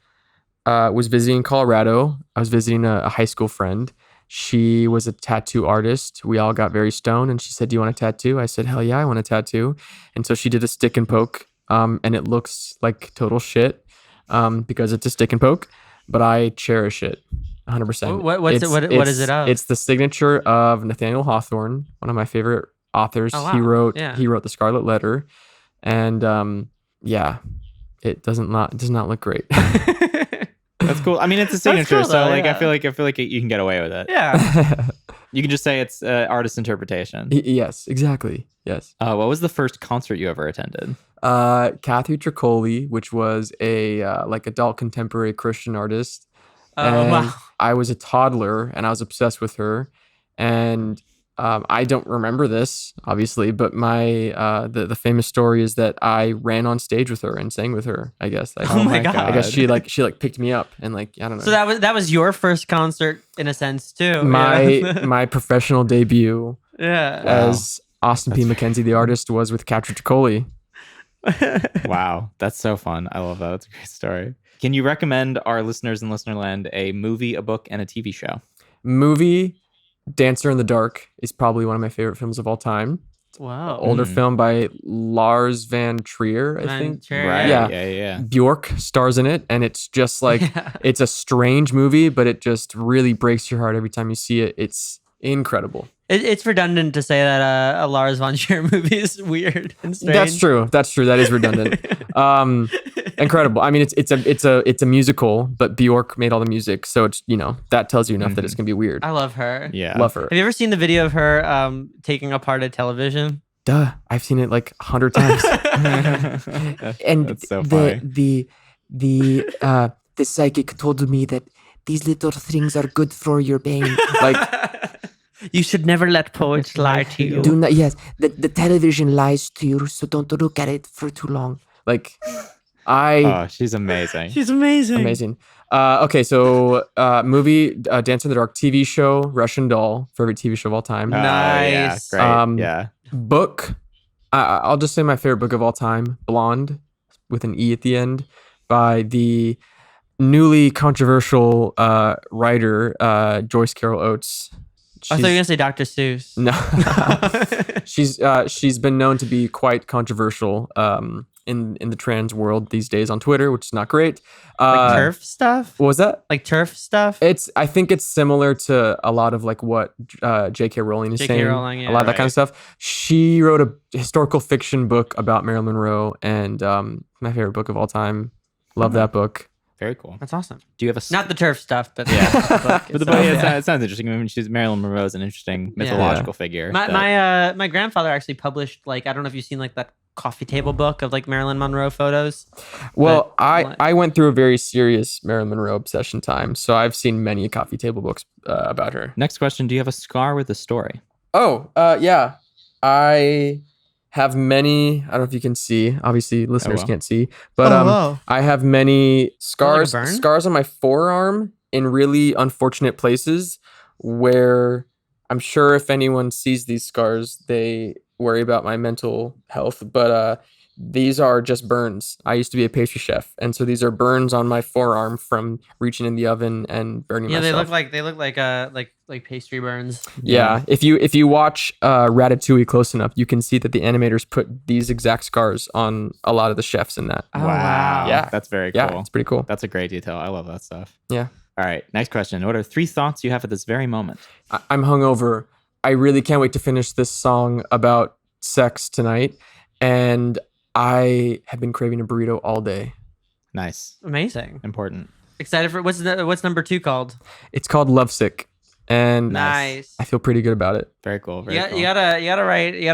Speaker 3: was visiting Colorado. I was visiting a high school friend. She was a tattoo artist. We all got very stoned, and she said, "Do you want a tattoo?" I said, "Hell yeah, I want a tattoo." And so she did a stick and poke, and it looks like total shit because it's a stick and poke, but I cherish it 100%.
Speaker 1: What is it of?
Speaker 3: It's the signature of Nathaniel Hawthorne, one of my favorite authors.
Speaker 1: Oh, wow.
Speaker 3: He wrote The Scarlet Letter, and yeah, it does not look great.
Speaker 4: That's cool. I mean, it's a signature,
Speaker 1: cool,
Speaker 4: so
Speaker 1: though,
Speaker 4: like
Speaker 1: yeah.
Speaker 4: I feel like you can get away with it.
Speaker 1: Yeah.
Speaker 4: You can just say it's artist interpretation.
Speaker 3: Yes, exactly. Yes.
Speaker 4: What was the first concert you ever attended?
Speaker 3: Kathy Tricoli, which was a like adult contemporary Christian artist.
Speaker 1: Oh,
Speaker 3: And
Speaker 1: wow.
Speaker 3: I was a toddler and I was obsessed with her. And I don't remember this, obviously, but my the famous story is that I ran on stage with her and sang with her, I guess. Like,
Speaker 1: Oh my God.
Speaker 3: I guess she picked me up and like, I don't know.
Speaker 1: So that was your first concert in a sense too.
Speaker 3: my professional debut
Speaker 1: yeah.
Speaker 3: as Austin P. McKenzie, the artist, was with Kathy Tricoli.
Speaker 4: Wow, that's so fun. I love that. That's a great story. Can you recommend our listeners in Listenerland a movie, a book, and a TV show?
Speaker 3: Movie Dancer in the Dark is probably one of my favorite films of all time.
Speaker 1: Wow.
Speaker 3: Older film by Lars Van Trier, I think.
Speaker 4: Right.
Speaker 3: Yeah.
Speaker 4: Yeah.
Speaker 3: Bjork stars in it, and it's just like it's a strange movie, but it just really breaks your heart every time you see it. It's incredible.
Speaker 1: It's redundant to say that a Lars von Trier movie is weird and strange.
Speaker 3: That's true. That is redundant. Incredible. I mean, it's a musical, but Bjork made all the music, so it's that tells you enough that it's gonna be weird.
Speaker 1: I love her.
Speaker 4: Yeah.
Speaker 3: Love her.
Speaker 1: Have you ever seen the video of her taking apart a television?
Speaker 3: Duh, I've seen it like 100 times. And
Speaker 4: That's so funny.
Speaker 5: the psychic told me that these little things are good for your brain.
Speaker 3: Like,
Speaker 1: You should never let poets lie to you.
Speaker 5: Do not. Yes, the television lies to you, so don't look at it for too long.
Speaker 3: like,
Speaker 4: Oh, she's amazing.
Speaker 1: She's amazing.
Speaker 3: amazing. Okay, so movie, Dance in the Dark, TV show, Russian Doll, favorite TV show of all time.
Speaker 4: Yeah,
Speaker 1: Nice.
Speaker 4: great. Yeah.
Speaker 3: Book, I'll just say my favorite book of all time, Blonde, with an E at the end, by the newly controversial writer Joyce Carol Oates.
Speaker 1: I thought you were gonna say Dr. Seuss.
Speaker 3: No, she's been known to be quite controversial in the trans world these days on Twitter, which is not great.
Speaker 1: Like turf stuff.
Speaker 3: What was that?
Speaker 1: Like turf stuff.
Speaker 3: I think it's similar to a lot of like what J.K. Rowling is
Speaker 1: J.K.
Speaker 3: saying.
Speaker 1: Rowling,
Speaker 3: a lot of that kind of stuff. She wrote a historical fiction book about Marilyn Monroe, and my favorite book of all time. Love that book.
Speaker 4: Very cool.
Speaker 1: That's awesome.
Speaker 4: Do you have a
Speaker 1: Not the turf stuff, but
Speaker 4: Yeah.
Speaker 1: but
Speaker 4: But the book, it sounds interesting. I mean, Marilyn Monroe is an interesting mythological figure.
Speaker 1: My grandfather actually published, like, I don't know if you've seen like that coffee table book of like Marilyn Monroe photos.
Speaker 3: Well,
Speaker 1: But-
Speaker 3: I went through a very serious Marilyn Monroe obsession time, so I've seen many coffee table books about her.
Speaker 4: Next question: do you have a scar with a story?
Speaker 3: Oh, yeah. I have many. I don't know if you can see. Obviously, listeners
Speaker 4: well.
Speaker 3: can't see, but
Speaker 1: wow.
Speaker 3: I have many scars.
Speaker 1: burn?
Speaker 3: Scars on my forearm in really unfortunate places where I'm sure if anyone sees these scars, they worry about my mental health. But these are just burns. I used to be a pastry chef, and so these are burns on my forearm from reaching in the oven and burning
Speaker 1: Yeah,
Speaker 3: myself.
Speaker 1: they look like pastry burns.
Speaker 3: Yeah, if you watch Ratatouille close enough, you can see that the animators put these exact scars on a lot of the chefs in that.
Speaker 1: Oh, wow.
Speaker 3: Yeah.
Speaker 4: That's very
Speaker 3: Yeah,
Speaker 4: cool.
Speaker 3: it's pretty cool.
Speaker 4: That's a great detail. I love that stuff.
Speaker 3: Yeah.
Speaker 4: All right. Next question. What are 3 thoughts you have at this very moment?
Speaker 3: I'm hungover. I really can't wait to finish this song about sex tonight, and I have been craving a burrito all day.
Speaker 4: Nice.
Speaker 1: Amazing.
Speaker 4: Important.
Speaker 1: Excited for what's number 2 called?
Speaker 3: It's called Lovesick, and
Speaker 1: Nice.
Speaker 3: I feel pretty good about it.
Speaker 4: Very cool. Very
Speaker 1: Yeah,
Speaker 4: cool.
Speaker 1: you gotta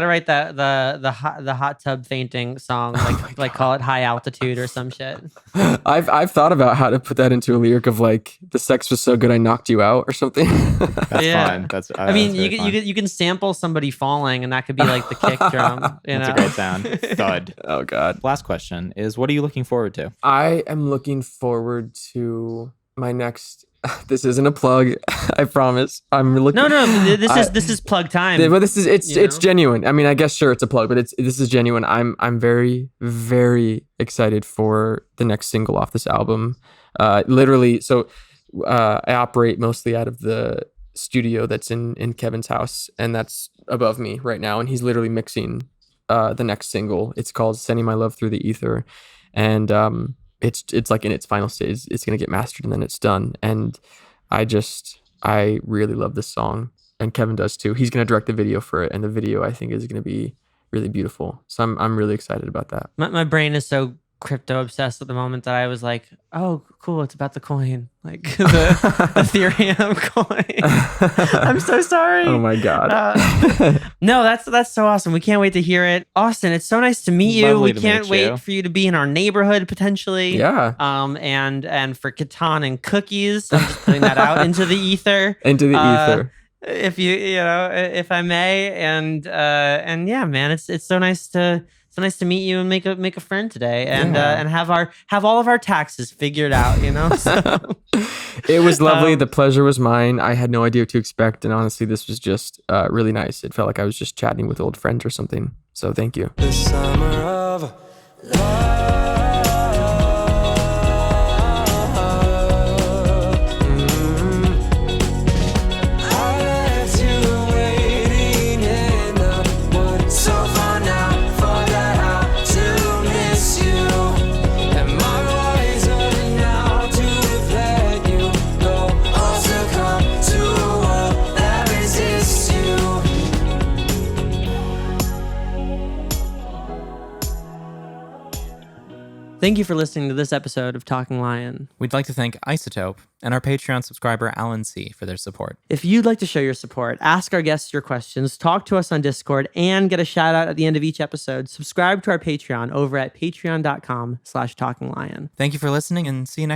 Speaker 1: write that the hot tub fainting song, like call it High Altitude or some shit.
Speaker 3: I've thought about how to put that into a lyric of like the sex was so good I knocked you out or something.
Speaker 4: That's
Speaker 1: Yeah.
Speaker 4: fun. That's.
Speaker 1: I mean,
Speaker 4: that's very fun.
Speaker 1: you can sample somebody falling, and that could be like the kick drum. You
Speaker 4: That's
Speaker 1: know,
Speaker 4: a great sound. Thud.
Speaker 3: Oh God.
Speaker 4: Last question is: what are you looking forward to?
Speaker 3: I am looking forward to my next. This isn't a plug, I promise. I'm looking.
Speaker 1: No, this is plug time.
Speaker 3: But this is it's
Speaker 1: You know?
Speaker 3: genuine. I mean, I guess sure it's a plug, but this is genuine. I'm very very excited for the next single off this album. Literally, so I operate mostly out of the studio that's in Kevin's house, and that's above me right now, and he's literally mixing the next single. It's called "Sending My Love Through the Ether," and it's like in its final stage. It's gonna get mastered and then it's done. And I really love this song, and Kevin does too. He's gonna direct the video for it, and the video I think is gonna be really beautiful. So I'm really excited about that.
Speaker 1: My brain is so crypto obsessed at the moment that I was like, oh, cool, it's about the coin, like the Ethereum coin. I'm so sorry.
Speaker 3: Oh my God.
Speaker 1: No, that's so awesome. We can't wait to hear it. Austin, it's so nice to meet you.
Speaker 4: Lovely
Speaker 1: We
Speaker 4: to
Speaker 1: can't
Speaker 4: meet
Speaker 1: wait
Speaker 4: you.
Speaker 1: for you to be in our neighborhood potentially.
Speaker 3: Yeah.
Speaker 1: And for Catan and cookies. I'm just putting that out into the ether.
Speaker 3: Into the ether.
Speaker 1: If if I may. And yeah, man, it's so nice to meet you and make a friend today, and and have all of our taxes figured out, So.
Speaker 3: It was lovely. The pleasure was mine. I had no idea what to expect, and honestly, this was just really nice. It felt like I was just chatting with old friends or something. So thank you.
Speaker 6: The summer of
Speaker 1: Thank you for listening to this episode of Talking Lion.
Speaker 2: We'd like to thank Isotope and our Patreon subscriber Alan C. for their support.
Speaker 1: If you'd like to show your support, ask our guests your questions, talk to us on Discord, and get a shout out at the end of each episode, subscribe to our Patreon over at patreon.com/talkinglion.
Speaker 2: Thank you for listening and see you next